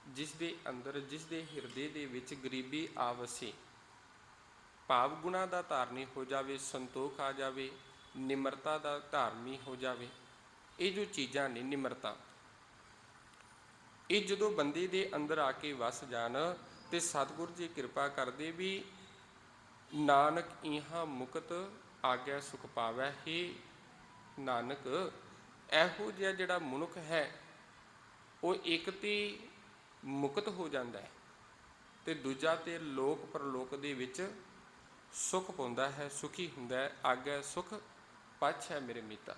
S1: ਜਿਸ ਦੇ ਅੰਦਰ, ਜਿਸ ਦੇ ਹਿਰਦੇ ਦੇ ਵਿੱਚ ਗਰੀਬੀ ਆ ਵਸੇ, ਭਾਵ ਗੁਣਾਂ ਦਾ ਧਾਰਨੀ ਹੋ ਜਾਵੇ, ਸੰਤੋਖ ਆ ਜਾਵੇ, ਨਿਮਰਤਾ ਦਾ ਧਾਰਨੀ ਹੋ ਜਾਵੇ, ਇਹ ਜੋ ਚੀਜ਼ਾਂ ਨੇ ਨਿਮਰਤਾ, ਇਹ ਜਦੋਂ ਬੰਦੇ ਦੇ ਅੰਦਰ ਆ ਕੇ ਵਸ ਜਾਣ ਤੇ ਸਤਿਗੁਰੂ ਜੀ ਕਿਰਪਾ ਕਰਦੇ ਵੀ ਨਾਨਕ ਇਹਾਂ ਮੁਕਤ ਆਗਿਆ ਸੁਖ ਪਾਵੈ। ਹੀ ਨਾਨਕ ਇਹੋ ਜਿਹਾ ਜਿਹੜਾ ਮਨੁੱਖ ਹੈ ਉਹ ਇੱਕ ਤੇ ਮੁਕਤ ਹੋ ਜਾਂਦਾ ਹੈ ਤੇ ਦੂਜਾ ਤੇ ਲੋਕ ਪਰਲੋਕ ਦੇ ਵਿੱਚ ਸੁਖ ਪਾਉਂਦਾ ਹੈ, ਸੁਖੀ ਹੁੰਦਾ ਹੈ। ਆਗਿਆ ਸੁਖ ਪਛ ਹੈ ਮੇਰੇ ਮੀਤਾ।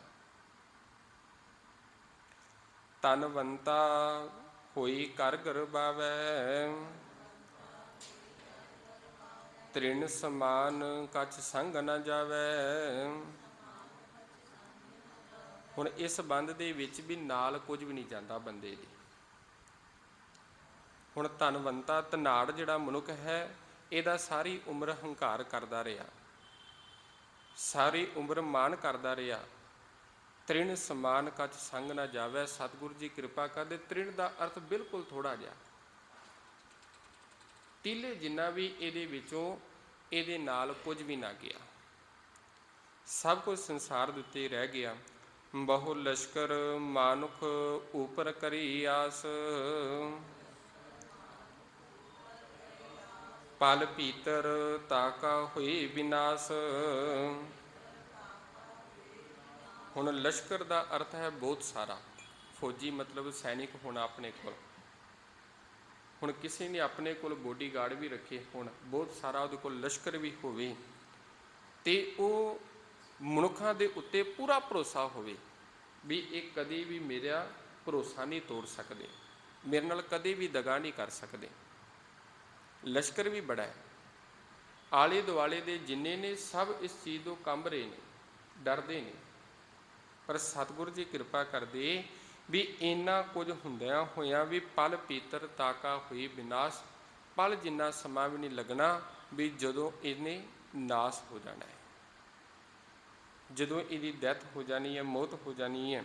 S1: ਤਨਵੰਤਾ ਹੋਈ ਕਰ ਗਰਬਾਵੈ, ਤ੍ਰਿਣ ਸਮਾਨ ਕਛ ਸੰਗ ਨ ਜਾਵੈ। ਹੁਣ ਇਸ ਬੰਦ ਦੇ ਵਿੱਚ ਵੀ ਨਾਲ ਕੁਝ ਵੀ ਨਹੀਂ ਜਾਂਦਾ ਬੰਦੇ ਦੀ। ਹੁਣ ਧਨਵੰਤਾ ਧਨਾੜ ਜਿਹੜਾ ਮਨੁੱਖ ਹੈ ਇਹਦਾ ਸਾਰੀ ਉਮਰ ਹੰਕਾਰ ਕਰਦਾ ਰਿਹਾ, ਸਾਰੀ ਉਮਰ ਮਾਣ ਕਰਦਾ ਰਿਹਾ। ਤ੍ਰਿਣ ਸਮਾਨ ਕਛ ਸੰਗ ਨਾ ਜਾਵੇ। ਸਤਿਗੁਰੂ ਜੀ ਕਿਰਪਾ ਕਰਦੇ, ਤ੍ਰਿਣ ਦਾ ਅਰਥ ਬਿਲਕੁਲ ਥੋੜਾ ਜਿਹਾ, ਤੀਲੇ ਜਿੰਨਾ ਵੀ ਇਹਦੇ ਵਿੱਚੋਂ ਇਹਦੇ ਨਾਲ ਕੁਝ ਵੀ ਨਾ ਗਿਆ, ਸਭ ਕੁਝ ਸੰਸਾਰ ਦੇ ਉੱਤੇ ਰਹਿ ਗਿਆ। ਬਹੁ ਲਸ਼ਕਰ ਮਾਨੁਖ ਉਪਰ ਕਰੀ ਆਸ, ਪਲ ਭੀਤਰ ਤਾਕਾ ਹੋਈ ਵਿਨਾਸ਼। ਹੁਣ ਲਸ਼ਕਰ ਦਾ ਅਰਥ ਹੈ ਬਹੁਤ ਸਾਰਾ, ਫੌਜੀ ਮਤਲਬ ਸੈਨਿਕ ਹੋਣਾ ਆਪਣੇ ਕੋਲ। ਹੁਣ ਕਿਸੇ ਨੇ ਆਪਣੇ ਕੋਲ ਬੋਡੀਗਾਰਡ ਵੀ ਰੱਖੇ ਹੋਣ, ਬਹੁਤ ਸਾਰਾ ਉਹਦੇ ਕੋਲ ਲਸ਼ਕਰ ਵੀ ਹੋਵੇ, ਤੇ ਉਹ ਮਨੁੱਖਾਂ ਦੇ ਉੱਤੇ ਪੂਰਾ ਭਰੋਸਾ ਹੋਵੇ ਵੀ ਇਹ ਕਦੇ ਵੀ ਮੇਰਾ ਭਰੋਸਾ ਨਹੀਂ ਤੋੜ ਸਕਦੇ, ਮੇਰੇ ਨਾਲ ਕਦੇ ਵੀ ਦਗਾ ਨਹੀਂ ਕਰ ਸਕਦੇ। ਲਸ਼ਕਰ ਵੀ ਬੜਾ ਹੈ, ਆਲੇ ਦੁਆਲੇ ਦੇ ਜਿੰਨੇ ਨੇ ਸਭ ਇਸ ਚੀਜ਼ ਤੋਂ ਕੰਬ ਰਹੇ ਨੇ, ਡਰਦੇ ਨੇ। ਪਰ ਸਤਿਗੁਰੂ ਜੀ ਕਿਰਪਾ ਕਰਦੇ ਵੀ ਇੰਨਾ ਕੁਝ ਹੁੰਦਿਆਂ ਹੋਇਆਂ ਵੀ ਪਲ ਪੀਤਰ ਤਾਕਾ ਹੋਈ ਵਿਨਾਸ਼, ਪਲ ਜਿੰਨਾ ਸਮਾਂ ਵੀ ਨਹੀਂ ਲੱਗਣਾ ਵੀ ਜਦੋਂ ਇਹਨੇ ਨਾਸ਼ ਹੋ ਜਾਣਾ ਹੈ, ਜਦੋਂ ਇਹਦੀ ਡੈਥ ਹੋ ਜਾਣੀ ਹੈ, ਮੌਤ ਹੋ ਜਾਣੀ ਹੈ।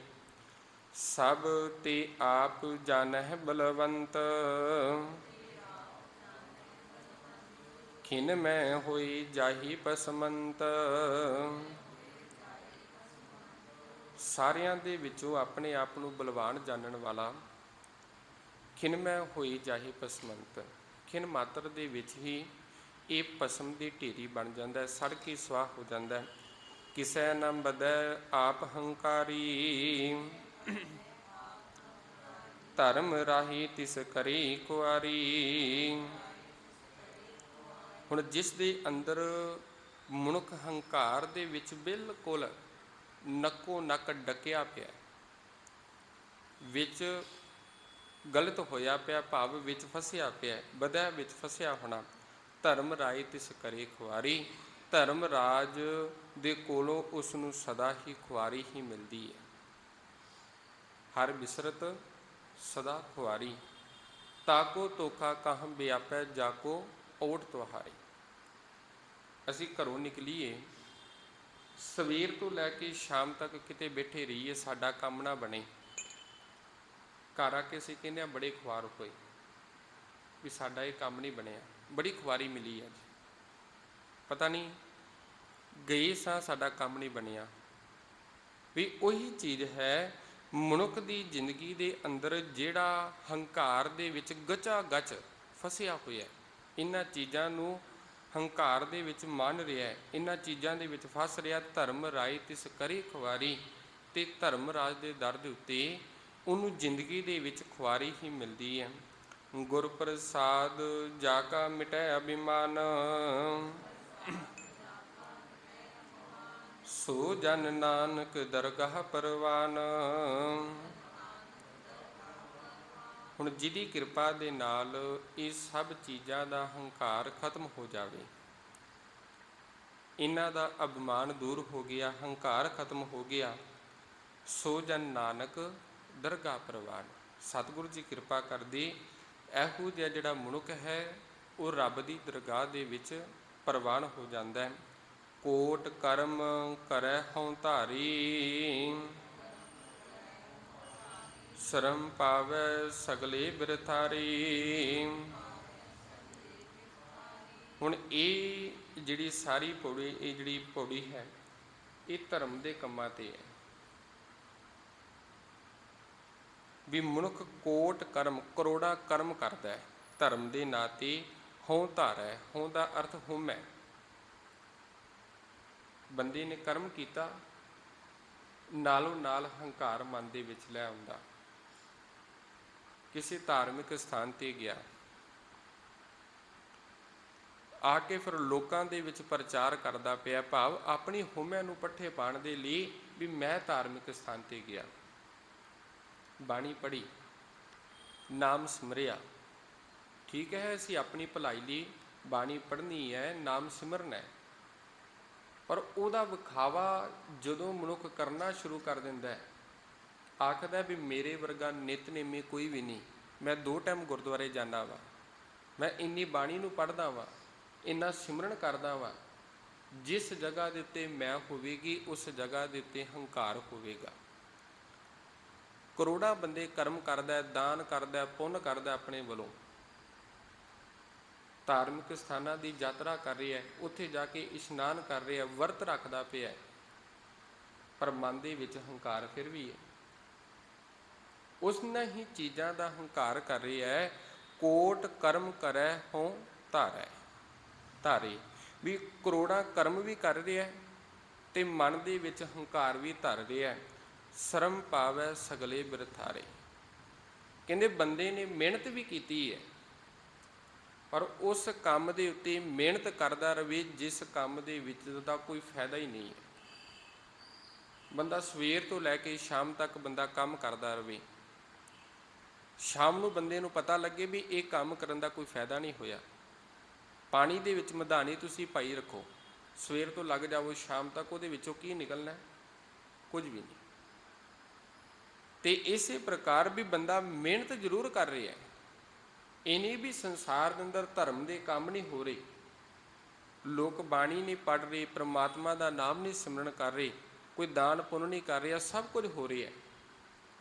S1: ਸਭ ਤੇ ਆਪ ਜਾਣਹਿ ਬਲਵੰਤ, ਖਿਨ ਮੈਂ ਹੋਈ ਜਾਹੀ ਪਸਮੰਤ। ਸਾਰਿਆਂ ਦੇ ਵਿੱਚੋਂ ਆਪਣੇ ਆਪ ਨੂੰ ਬਲਵਾਨ ਜਾਣਨ ਵਾਲਾ, ਖਿਨ ਮੈਂ ਹੋਈ ਜਾਹੀ ਪਸਮੰਤ। ਖਿਨ ਮਾਤਰ ਦੇ ਵਿੱਚ ਹੀ ਇਹ ਭਸਮ ਦੀ ਢੇਰੀ ਬਣ ਜਾਂਦਾ, ਸੜ ਕੇ ਸਵਾਹ ਹੋ ਜਾਂਦਾ। ਕਿਸੈ ਨ ਬਦੈ ਆਪ ਹੰਕਾਰੀ, ਧਰਮ ਰਾਹੀ ਤਿਸ ਕਰੀ ਕੁਆਰੀ। ਹੁਣ ਜਿਸ ਦੇ ਅੰਦਰ ਮਨੁੱਖ ਹੰਕਾਰ ਦੇ ਵਿੱਚ ਬਿਲਕੁਲ ਨੱਕੋ ਨੱਕ ਡਕਿਆ ਪਿਆ, ਵਿੱਚ ਗਲਤ ਹੋਇਆ ਪਿਆ, ਭਾਵ ਵਿੱਚ ਫਸਿਆ ਪਿਆ, ਬਦੈ ਵਿੱਚ ਫਸਿਆ ਹੋਣਾ। ਧਰਮ ਰਾਏ ਤਿਸ ਕਰੇ ਖੁਆਰੀ, ਧਰਮ ਰਾਜ ਦੇ ਕੋਲੋਂ ਉਸ ਨੂੰ ਸਦਾ ਹੀ ਖੁਆਰੀ ਹੀ ਮਿਲਦੀ ਹੈ। ਹਰ ਬਿਸਰਤ ਸਦਾ ਖੁਆਰੀ, ਤਾਕੋ ਤੋਖਾ ਕਾਹਮ ਵਿਆਪੈ, ਜਾਕੋ ਓਟ ਤੁਹਾਰੀ। ਅਸੀਂ ਘਰੋਂ ਨਿਕਲੀਏ, ਸਵੇਰ ਤੋਂ ਲੈ ਕੇ ਸ਼ਾਮ ਤੱਕ ਕਿਤੇ ਬੈਠੇ ਰਹੀਏ, ਸਾਡਾ ਕੰਮ ਨਾ ਬਣੇ, ਘਰ ਆ ਕੇ ਅਸੀਂ ਕਹਿੰਦੇ ਹਾਂ ਬੜੇ ਖੁਆਰ ਹੋਏ ਵੀ ਸਾਡਾ ਇਹ ਕੰਮ ਨਹੀਂ ਬਣਿਆ, ਬੜੀ ਖੁਆਰੀ ਮਿਲੀ ਅੱਜ, ਪਤਾ ਨਹੀਂ ਗਏ ਸਾਂ ਸਾਡਾ ਕੰਮ ਨਹੀਂ ਬਣਿਆ। ਵੀ ਉਹੀ ਚੀਜ਼ ਹੈ ਮਨੁੱਖ ਦੀ ਜ਼ਿੰਦਗੀ ਦੇ ਅੰਦਰ, ਜਿਹੜਾ ਹੰਕਾਰ ਦੇ ਵਿੱਚ ਗਚਾ ਗਚ ਫਸਿਆ ਹੋਇਆ, ਇਹਨਾਂ ਚੀਜ਼ਾਂ ਨੂੰ ਹੰਕਾਰ ਦੇ ਵਿੱਚ ਮੰਨ ਰਿਹਾ, ਇਹਨਾਂ ਚੀਜ਼ਾਂ ਦੇ ਵਿੱਚ ਫਸ ਰਿਹਾ। ਧਰਮ ਰਾਏ ਤਿਸ ਕਰੇ ਖੁਆਰੀ, ਤੇ ਧਰਮ ਰਾਜ ਦੇ ਦਰ ਦੇ ਉੱਤੇ ਉਹਨੂੰ ਜ਼ਿੰਦਗੀ ਦੇ ਵਿੱਚ ਖੁਆਰੀ ਹੀ ਮਿਲਦੀ ਹੈ। ਗੁਰ ਪ੍ਰਸਾਦ ਜਾ ਕਾ ਮਿਟੈ ਅਭਿਮਾਨ, ਸੋ ਜਨ ਨਾਨਕ ਦਰਗਾਹ ਪਰਵਾਨ। ਹੁਣ ਜਿਹਦੀ ਕਿਰਪਾ ਦੇ ਨਾਲ ਇਹ ਸਭ ਚੀਜ਼ਾਂ ਦਾ ਹੰਕਾਰ ਖਤਮ ਹੋ ਜਾਵੇ, ਇਹਨਾਂ ਦਾ ਅਭਿਮਾਨ ਦੂਰ ਹੋ ਗਿਆ, ਹੰਕਾਰ ਖਤਮ ਹੋ ਗਿਆ, ਸੋ ਜਨ ਨਾਨਕ ਦਰਗਾਹ ਪਰਵਾਨ। ਸਤਿਗੁਰੂ ਜੀ ਕਿਰਪਾ ਕਰਦੇ, ਇਹੋ ਜਿਹਾ ਜਿਹੜਾ ਮਨੁੱਖ ਹੈ ਉਹ ਰੱਬ ਦੀ ਦਰਗਾਹ ਦੇ ਵਿੱਚ ਪ੍ਰਵਾਨ ਹੋ ਜਾਂਦਾ ਹੈ। ਕੋਟ ਕਰਮ ਕਰੈ ਹਉ ਧਾਰੀ, ਸ਼ਰਮ ਪਾਵੈ ਸਗਲੇ ਬਿਰਥਾਰੀ। ਹੁਣ ਇਹ ਜਿਹੜੀ ਸਾਰੀ ਪੌੜੀ, ਇਹ ਜਿਹੜੀ ਪੌੜੀ ਹੈ, ਇਹ ਧਰਮ ਦੇ ਕੰਮਾਂ 'ਤੇ ਹੈ ਵੀ ਮਨੁੱਖ ਕੋਟ ਕਰਮ, ਕਰੋੜਾਂ ਕਰਮ ਕਰਦਾ ਹੈ ਧਰਮ ਦੇ ਨਾਂ 'ਤੇ। ਹਉ ਧਾਰੈ, ਹਉ ਦਾ ਅਰਥ ਹੁਮ ਹੈ। ਬੰਦੇ ਨੇ ਕਰਮ ਕੀਤਾ, ਨਾਲੋਂ ਨਾਲ ਹੰਕਾਰ ਮਨ ਦੇ ਵਿੱਚ ਲੈ ਆਉਂਦਾ। ਕਿਸੇ ਧਾਰਮਿਕ ਸਥਾਨ 'ਤੇ ਗਿਆ, ਆ ਕੇ ਫਿਰ ਲੋਕਾਂ ਦੇ ਵਿੱਚ ਪ੍ਰਚਾਰ ਕਰਦਾ ਪਿਆ, ਭਾਵ ਆਪਣੀ ਹੁਮੈ ਨੂੰ ਪੱਠੇ ਪਾਉਣ ਦੇ ਲਈ ਵੀ ਮੈਂ ਧਾਰਮਿਕ ਸਥਾਨ 'ਤੇ ਗਿਆ, ਬਾਣੀ ਪੜ੍ਹੀ, ਨਾਮ ਸਿਮਰਿਆ। ਠੀਕ ਹੈ, ਅਸੀਂ ਆਪਣੀ ਭਲਾਈ ਲਈ ਬਾਣੀ ਪੜ੍ਹਨੀ ਹੈ, ਨਾਮ ਸਿਮਰਨਾ ਹੈ, ਪਰ ਉਹਦਾ ਵਿਖਾਵਾ ਜਦੋਂ ਮਨੁੱਖ ਕਰਨਾ ਸ਼ੁਰੂ ਕਰ ਦਿੰਦਾ ਹੈ, ਆਖਦਾ ਵੀ ਮੇਰੇ ਵਰਗਾ ਨਿਤਨੇਮੀ ਕੋਈ ਵੀ ਨਹੀਂ, ਮੈਂ 2 ਟਾਈਮ ਗੁਰਦੁਆਰੇ ਜਾਂਦਾ ਵਾ, ਮੈਂ ਇੰਨੀ ਬਾਣੀ ਨੂੰ ਪੜ੍ਹਦਾ ਵਾ, ਇੰਨਾ ਸਿਮਰਨ ਕਰਦਾ ਵਾ, ਜਿਸ ਜਗ੍ਹਾ ਦੇ ਉੱਤੇ ਮੈਂ ਹੋਵੇਗੀ ਉਸ ਜਗ੍ਹਾ ਦੇ ਉੱਤੇ ਹੰਕਾਰ ਹੋਵੇਗਾ। ਕਰੋੜਾਂ ਬੰਦੇ ਕਰਮ ਕਰਦਾ, ਦਾਨ ਕਰਦਾ, ਪੁੰਨ ਕਰਦਾ ਆਪਣੇ ਵੱਲੋਂ, ਧਾਰਮਿਕ ਸਥਾਨਾਂ ਦੀ ਯਾਤਰਾ ਕਰ ਰਿਹਾ, ਉੱਥੇ ਜਾ ਕੇ ਇਸ਼ਨਾਨ ਕਰ ਰਿਹਾ, ਵਰਤ ਰੱਖਦਾ ਪਿਆ, ਪਰ ਮਨ ਦੇ ਵਿੱਚ ਹੰਕਾਰ ਫਿਰ ਵੀ ਹੈ। ਉਸਨਾਂ ਹੀ ਚੀਜ਼ਾਂ ਦਾ ਹੰਕਾਰ ਕਰ ਰਿਹਾ ਹੈ। ਕੋਟ ਕਰਮ ਕਰੈ ਹਉ ਧਾਰੈ, ਧਾਰੇ ਵੀ ਕਰੋੜਾਂ ਕਰਮ ਵੀ ਕਰ ਰਿਹਾ ਤੇ ਮਨ ਦੇ ਵਿੱਚ ਹੰਕਾਰ ਵੀ ਧਰ ਰਿਹਾ। ਸ਼ਰਮ ਪਾਵੈ ਸਗਲੇ ਬਿਰਥਾਰੇ, ਕਹਿੰਦੇ ਬੰਦੇ ਨੇ ਮਿਹਨਤ ਵੀ ਕੀਤੀ ਹੈ, ਪਰ ਉਸ ਕੰਮ ਦੇ ਉੱਤੇ ਮਿਹਨਤ ਕਰਦਾ ਰਹੇ ਜਿਸ ਕੰਮ ਦੇ ਵਿੱਚ ਦਾ ਕੋਈ ਫਾਇਦਾ ਹੀ ਨਹੀਂ ਹੈ। ਬੰਦਾ ਸਵੇਰ ਤੋਂ ਲੈ ਕੇ ਸ਼ਾਮ ਤੱਕ ਬੰਦਾ ਕੰਮ ਕਰਦਾ ਰਹੇ, ਸ਼ਾਮ ਨੂੰ ਬੰਦੇ ਨੂੰ ਪਤਾ ਲੱਗੇ ਵੀ ਇਹ ਕੰਮ ਕਰਨ ਦਾ ਕੋਈ ਫਾਇਦਾ ਨਹੀਂ ਹੋਇਆ। ਪਾਣੀ ਦੇ ਵਿੱਚ ਮਧਾਣੀ ਤੁਸੀਂ ਪਾਈ ਰੱਖੋ, ਸਵੇਰ ਤੋਂ ਲੱਗ ਜਾਵੋ ਸ਼ਾਮ ਤੱਕ, ਉਹਦੇ ਵਿੱਚੋਂ ਕੀ ਨਿਕਲਣਾ? ਕੁਝ ਵੀ ਨਹੀਂ। ਤੇ ਇਸੇ ਪ੍ਰਕਾਰ ਵੀ ਬੰਦਾ ਮਿਹਨਤ ਜ਼ਰੂਰ ਕਰ ਰਿਹਾ, ਇਹ ਨਹੀਂ ਵੀ ਸੰਸਾਰ ਦੇ ਅੰਦਰ ਧਰਮ ਦੇ ਕੰਮ ਨਹੀਂ ਹੋ ਰਹੇ, ਲੋਕ ਬਾਣੀ ਨਹੀਂ ਪੜ੍ਹ ਰਹੇ, ਪ੍ਰਮਾਤਮਾ ਦਾ ਨਾਮ ਨਹੀਂ ਸਿਮਰਨ ਕਰ ਰਹੇ, ਕੋਈ ਦਾਨ ਪੁੰਨ ਨਹੀਂ ਕਰ ਰਿਹਾ, ਸਭ ਕੁਝ ਹੋ ਰਿਹਾ,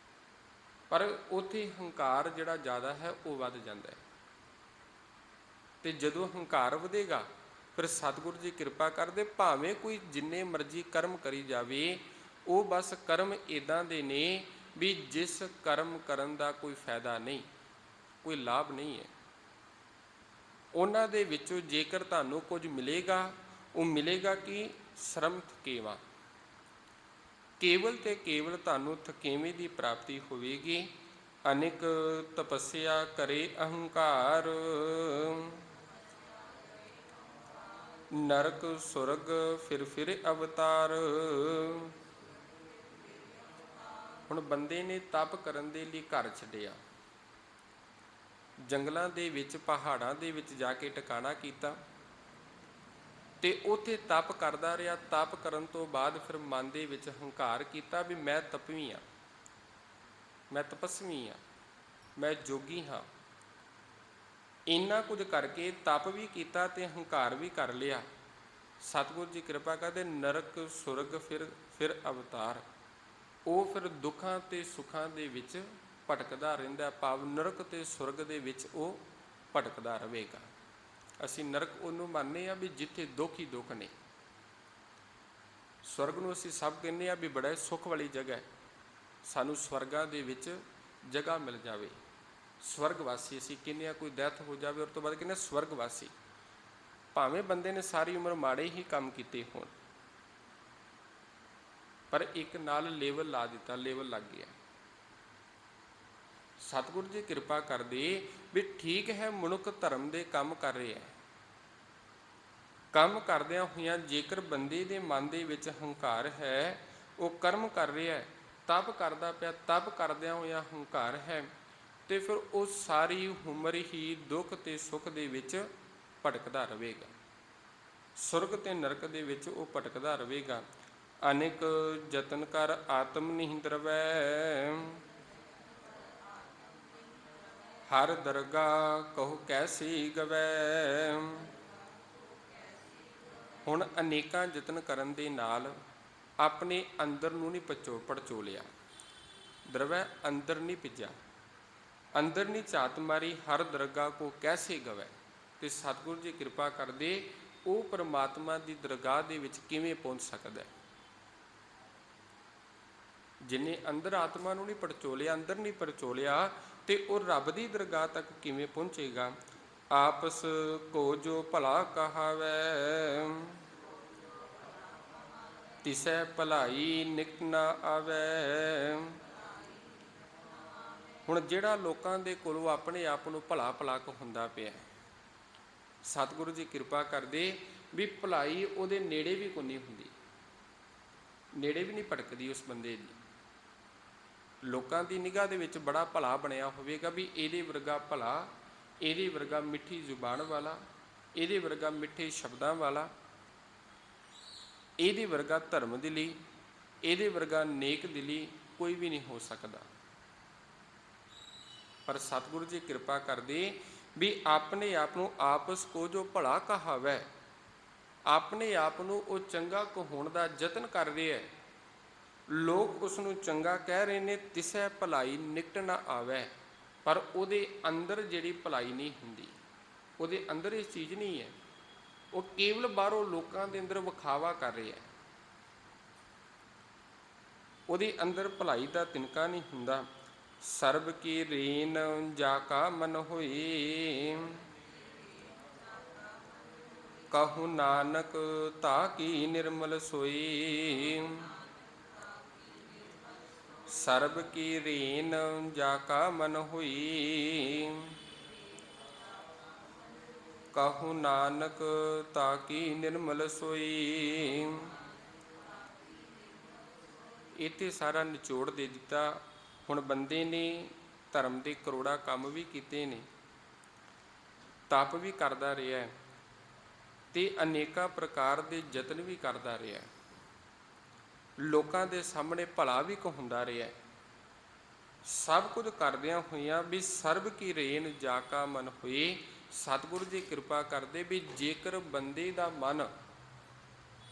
S1: ਪਰ ਉੱਥੇ ਹੰਕਾਰ ਜਿਹੜਾ ਜ਼ਿਆਦਾ ਹੈ ਉਹ ਵੱਧ ਜਾਂਦਾ ਹੈ। ਤੇ ਜਦੋਂ ਹੰਕਾਰ ਵਧੇਗਾ ਫਿਰ ਸਤਿਗੁਰੂ ਜੀ ਕਿਰਪਾ ਕਰਦੇ, ਭਾਵੇਂ ਕੋਈ ਜਿੰਨੇ ਮਰਜ਼ੀ ਕਰਮ ਕਰੀ ਜਾਵੇ, ਉਹ ਬਸ ਕਰਮ ਇੱਦਾਂ ਦੇ ਨੇ ਵੀ ਜਿਸ ਕਰਮ ਕਰਨ ਦਾ ਕੋਈ ਫਾਇਦਾ ਨਹੀਂ, ਕੋਈ ਲਾਭ ਨਹੀਂ ਹੈ। ਉਹਨਾਂ ਦੇ ਵਿੱਚੋਂ ਜੇਕਰ ਤੁਹਾਨੂੰ ਕੁਝ ਮਿਲੇਗਾ, ਉਹ ਮਿਲੇਗਾ ਕਿ ਸ਼ਰਮ ਥਕੇਵਾ, ਕੇਵਲ ਤੇ ਕੇਵਲ ਤੁਹਾਨੂੰ ਥਕੇਵੇਂ ਦੀ ਪ੍ਰਾਪਤੀ ਹੋਵੇਗੀ। ਅਨੇਕ ਤਪੱਸਿਆ ਕਰੇ ਅਹੰਕਾਰ, ਨਰਕ ਸੁਰਗ ਫਿਰ ਅਵਤਾਰ। ਹੁਣ ਬੰਦੇ ਨੇ ਤਪ ਕਰਨ ਦੇ ਲਈ ਘਰ ਛੱਡਿਆ, ਜੰਗਲਾਂ ਦੇ ਵਿੱਚ ਪਹਾੜਾਂ ਦੇ ਵਿੱਚ ਜਾ ਕੇ ਟਿਕਾਣਾ ਕੀਤਾ ਤੇ ਉੱਥੇ ਤਪ ਕਰਦਾ ਰਿਹਾ। ਤਪ ਕਰਨ ਤੋਂ ਬਾਅਦ ਫਿਰ ਮਨ ਦੇ ਵਿੱਚ ਹੰਕਾਰ ਕੀਤਾ ਵੀ ਮੈਂ ਤਪਵੀ ਹਾਂ, ਮੈਂ ਤਪਸਵੀ ਹਾਂ, ਮੈਂ ਜੋਗੀ ਹਾਂ। ਇੰਨਾ ਕੁਝ ਕਰਕੇ ਤਪ ਵੀ ਕੀਤਾ ਤੇ ਹੰਕਾਰ ਵੀ ਕਰ ਲਿਆ। ਸਤਿਗੁਰੂ ਜੀ ਕਿਰਪਾ ਕਰਦੇ, ਨਰਕ ਸੁਰਗ ਫਿਰ ਅਵਤਾਰ। ਉਹ ਫਿਰ ਦੁੱਖਾਂ ਤੇ ਸੁੱਖਾਂ ਦੇ ਵਿੱਚ ਭਟਕਦਾ ਰਹਿੰਦਾ, ਭਾਵ ਨਰਕ ਤੇ ਸੁਰਗ ਦੇ ਵਿੱਚ ਉਹ ਭਟਕਦਾ ਰਹੇਗਾ। ਅਸੀਂ ਨਰਕ ਉਹਨੂੰ ਮੰਨਦੇ ਹਾਂ ਵੀ ਜਿੱਥੇ ਦੁੱਖ ਹੀ ਦੁੱਖ ਨੇ। ਸਵਰਗ ਨੂੰ ਅਸੀਂ ਸਭ ਕਹਿੰਦੇ ਹਾਂ ਵੀ ਬੜਾ ਸੁੱਖ ਵਾਲੀ ਜਗ੍ਹਾ ਹੈ, ਸਾਨੂੰ ਸਵਰਗਾਂ ਦੇ ਵਿੱਚ ਜਗ੍ਹਾ ਮਿਲ ਜਾਵੇ। ਸਵਰਗਵਾਸੀ ਅਸੀਂ ਕਹਿੰਦੇ ਹਾਂ, ਕੋਈ ਡੈਥ ਹੋ ਜਾਵੇ ਉਸ ਤੋਂ ਬਾਅਦ ਕਹਿੰਦੇ ਸਵਰਗਵਾਸੀ। ਭਾਵੇਂ ਬੰਦੇ ਨੇ ਸਾਰੀ ਉਮਰ ਮਾੜੇ ਹੀ ਕੰਮ ਕੀਤੇ ਹੋਣ, ਪਰ ਇੱਕ ਨਾਲ ਲੇਬਲ ਲਾ ਦਿੱਤਾ, ਲੇਬਲ ਲੱਗ ਗਿਆ। ਸਤਿਗੁਰੂ ਜੀ ਕਿਰਪਾ ਕਰਦੇ ਵੀ ਠੀਕ ਹੈ, ਮਨੁੱਖ ਧਰਮ ਦੇ ਕੰਮ ਕਰ ਰਿਹਾ ਹੈ। ਕੰਮ ਕਰਦਿਆਂ ਹੋਇਆਂ ਜੇਕਰ ਬੰਦੇ ਦੇ ਮਨ ਦੇ ਵਿੱਚ ਹੰਕਾਰ ਹੈ, ਉਹ ਕਰਮ ਕਰ ਰਿਹਾ ਹੈ, ਤਪ ਕਰਦਾ ਪਿਆ, ਤਪ ਕਰਦਿਆਂ ਹੋਇਆਂ ਹੰਕਾਰ ਹੈ, ਤੇ ਫਿਰ ਉਹ ਸਾਰੀ ਉਮਰ ਹੀ ਦੁੱਖ ਤੇ ਸੁੱਖ ਦੇ ਵਿੱਚ ਭਟਕਦਾ ਰਹੇਗਾ। ਸੁਰਗ ਤੇ ਨਰਕ ਦੇ ਵਿੱਚ ਉਹ ਭਟਕਦਾ ਰਹੇਗਾ। ਅਨੇਕ ਯਤਨ ਕਰ ਆਤਮ ਨਹੀਂ ਦਰਵੈ, ਹਰ ਦਰਗਾ ਕਹੋ ਕੈਸੀ ਗਵੈ। ਹੁਣ ਅਨੇਕਾਂ ਯਤਨ ਕਰਨ ਦੇ ਨਾਲ ਆਪਣੇ ਅੰਦਰ ਨੂੰ ਨਹੀਂ ਪੜਚੋਲਿਆ। ਦਰਵੈ ਅੰਦਰ ਨਹੀਂ ਭਿੱਜਾ, ਅੰਦਰ ਨਹੀਂ ਝਾਤ ਮਾਰੀ, ਹਰ ਦਰਗਾ ਕੋ ਕੈਸੇ ਗਵੈ। ਤੇ ਸਤਿਗੁਰੂ ਜੀ ਕਿਰਪਾ ਕਰਦੇ, ਉਹ ਪਰਮਾਤਮਾ ਦੀ ਦਰਗਾਹ ਦੇ ਵਿੱਚ ਕਿਵੇਂ ਪਹੁੰਚ ਸਕਦਾ? ਜਿਹਨੇ ਅੰਦਰ ਆਤਮਾ ਨੂੰ ਨਹੀਂ ਪੜਚੋਲਿਆ, ਅੰਦਰ ਨਹੀਂ ਪੜਚੋਲਿਆ, ਤੇ ਉਹ ਰੱਬ ਦੀ ਦਰਗਾਹ ਤੱਕ ਕਿਵੇਂ ਪਹੁੰਚੇਗਾ? ਆਪਸ ਕੋ ਜੋ ਭਲਾ ਕਹਾਵੈ, ਤਿਸੈ ਭਲਾਈ ਨਿਕਟ ਨਾ ਆਵੈ। ਹੁਣ ਜਿਹੜਾ ਲੋਕਾਂ ਦੇ ਕੋਲੋਂ ਆਪਣੇ ਆਪ ਨੂੰ ਭਲਾ ਭਲਾ ਕਹਾਉਂਦਾ ਪਿਆ, ਸਤਿਗੁਰੂ ਜੀ ਕਿਰਪਾ ਕਰਦੇ ਵੀ ਭਲਾਈ ਉਹਦੇ ਨੇੜੇ ਵੀ ਕੋਈ ਨਹੀਂ ਹੁੰਦੀ, ਨੇੜੇ ਵੀ ਨਹੀਂ ਭਟਕਦੀ ਉਸ ਬੰਦੇ ਦੀ। ਲੋਕਾਂ ਦੀ ਨਿਗਾਹ ਦੇ ਵਿੱਚ ਬੜਾ ਭਲਾ ਬਣਿਆ ਹੋਵੇਗਾ ਵੀ ਇਹਦੇ ਵਰਗਾ ਭਲਾ, ਇਹਦੇ ਵਰਗਾ ਮਿੱਠੀ ਜ਼ੁਬਾਨ ਵਾਲਾ, ਇਹਦੇ ਵਰਗਾ ਮਿੱਠੇ ਸ਼ਬਦਾਂ ਵਾਲਾ, ਇਹਦੇ ਵਰਗਾ ਧਰਮ ਦਿਲੀ, ਇਹਦੇ ਵਰਗਾ ਨੇਕ ਦਿਲੀ ਕੋਈ ਵੀ ਨਹੀਂ ਹੋ ਸਕਦਾ। ਪਰ ਸਤਿਗੁਰੂ ਜੀ ਕਿਰਪਾ ਕਰਦੇ ਵੀ ਆਪਣੇ ਆਪ ਨੂੰ ਆਪਸ ਕੋ ਜੋ ਭਲਾ ਕਹਾਵੈ, ਆਪਣੇ ਆਪ ਨੂੰ ਉਹ ਚੰਗਾ ਕਹਾਉਣ ਦਾ ਯਤਨ ਕਰ ਰਿਹਾ ਹੈ। ਲੋਕ ਉਸ ਨੂੰ ਚੰਗਾ ਕਹਿ ਰਹੇ ਨੇ, ਤਿਸੈ ਭਲਾਈ ਨਿਕਟ ਨਾ ਆਵੈ, ਪਰ ਉਹਦੇ ਅੰਦਰ ਜਿਹੜੀ ਭਲਾਈ ਨਹੀਂ ਹੁੰਦੀ, ਉਹਦੇ ਅੰਦਰ ਇਹ ਚੀਜ਼ ਨਹੀਂ ਹੈ। ਉਹ ਕੇਵਲ ਬਾਹਰੋਂ ਲੋਕਾਂ ਦੇ ਅੰਦਰ ਵਿਖਾਵਾ ਕਰ ਰਿਹਾ ਹੈ, ਉਹਦੇ ਅੰਦਰ ਭਲਾਈ ਦਾ ਤਿਨਕਾ ਨਹੀਂ ਹੁੰਦਾ। ਸਰਬ ਕੀ ਰੇਨ ਜਾ ਕਾ ਮਨ ਹੋਈ, ਕਹੂ ਨਾਨਕ ਤਾ ਕੀ ਨਿਰਮਲ ਸੋਈ। ਸਰਬ ਕੀ ਰੇਨ ਜਾ ਕਾ ਮਨ ਹੋਈ, ਕਹੂ ਨਾਨਕ ਤਾ ਕੀ ਨਿਰਮਲ ਸੋਈ। ਇੱਥੇ ਸਾਰਾ ਨਿਚੋੜ ਦੇ ਦਿੱਤਾ। ਹੁਣ ਬੰਦੇ ਨੇ ਧਰਮ ਦੇ ਕਰੋੜਾ ਕੰਮ ਵੀ ਕੀਤੇ ਨੇ, ਤਪ ਵੀ ਕਰਦਾ ਰਿਹਾ ਤੇ ਅਨੇਕਾਂ ਪ੍ਰਕਾਰ ਦੇ ਯਤਨ ਵੀ ਕਰਦਾ ਰਿਹਾ, ਲੋਕਾਂ ਦੇ ਸਾਹਮਣੇ ਭਲਾ ਵੀ ਕਹਾਉਂਦਾ ਰਿਹਾ। ਸਭ ਕੁਝ ਕਰਦਿਆਂ ਹੋਇਆਂ ਵੀ ਸਰਬ ਕੀ ਰੇਨ ਜਾ ਕਾ ਮਨ ਹੋਏ। ਸਤਿਗੁਰੂ ਜੀ ਕਿਰਪਾ ਕਰਦੇ ਵੀ ਜੇਕਰ ਬੰਦੇ ਦਾ ਮਨ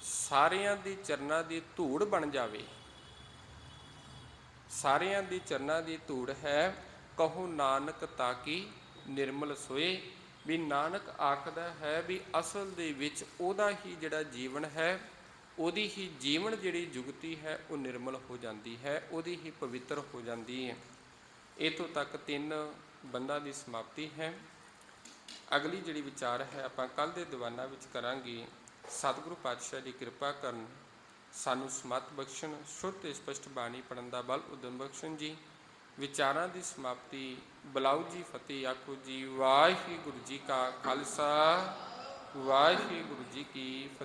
S1: ਸਾਰਿਆਂ ਦੀ ਚਰਨਾਂ ਦੀ ਧੂੜ ਬਣ ਜਾਵੇ, ਸਾਰਿਆਂ ਦੀ ਚਰਨਾਂ ਦੀ ਧੂੜ ਹੈ, ਕਹੋ ਨਾਨਕ ਤਾਂ ਕਿ ਨਿਰਮਲ ਸੋਏ। ਵੀ ਨਾਨਕ ਆਖਦਾ ਹੈ ਵੀ ਅਸਲ ਦੇ ਵਿੱਚ ਉਹਦਾ ਹੀ ਜਿਹੜਾ ਜੀਵਨ ਹੈ, ਉਹਦੀ ਹੀ ਜੀਵਨ ਜਿਹੜੀ ਜੁਗਤੀ ਹੈ ਉਹ ਨਿਰਮਲ ਹੋ ਜਾਂਦੀ ਹੈ, ਉਹਦੀ ਹੀ ਪਵਿੱਤਰ ਹੋ ਜਾਂਦੀ ਹੈ। ਇੱਥੋਂ ਤੱਕ 3 ਬੰਦਾਂ ਦੀ ਸਮਾਪਤੀ ਹੈ। ਅਗਲੀ ਜਿਹੜੀ ਵਿਚਾਰ ਹੈ ਆਪਾਂ ਕੱਲ ਦੇ ਦੀਵਾਨਾਂ ਵਿੱਚ ਕਰਾਂਗੇ। ਸਤਿਗੁਰੂ ਪਾਤਸ਼ਾਹ ਜੀ ਕਿਰਪਾ ਕਰਨ, ਸਾਨੂੰ ਸਮਤ ਬਖਸ਼ਣ, ਸ਼ੁੱਧ ਤੇ ਸਪਸ਼ਟ ਬਾਣੀ ਪੜਨ ਦਾ ਬਲ ਉਦਮ ਬਖਸ਼ਣ ਜੀ। ਵਿਚਾਰਾਂ ਦੀ ਸਮਾਪਤੀ। ਬੁਲਾਓ ਜੀ ਫਤਿਹ ਆਖੋ ਜੀ। ਵਾਹਿਗੁਰੂ ਜੀ ਕਾ ਖਾਲਸਾ, ਵਾਹਿਗੁਰੂ ਜੀ ਕੀ ਫਤਿਹ।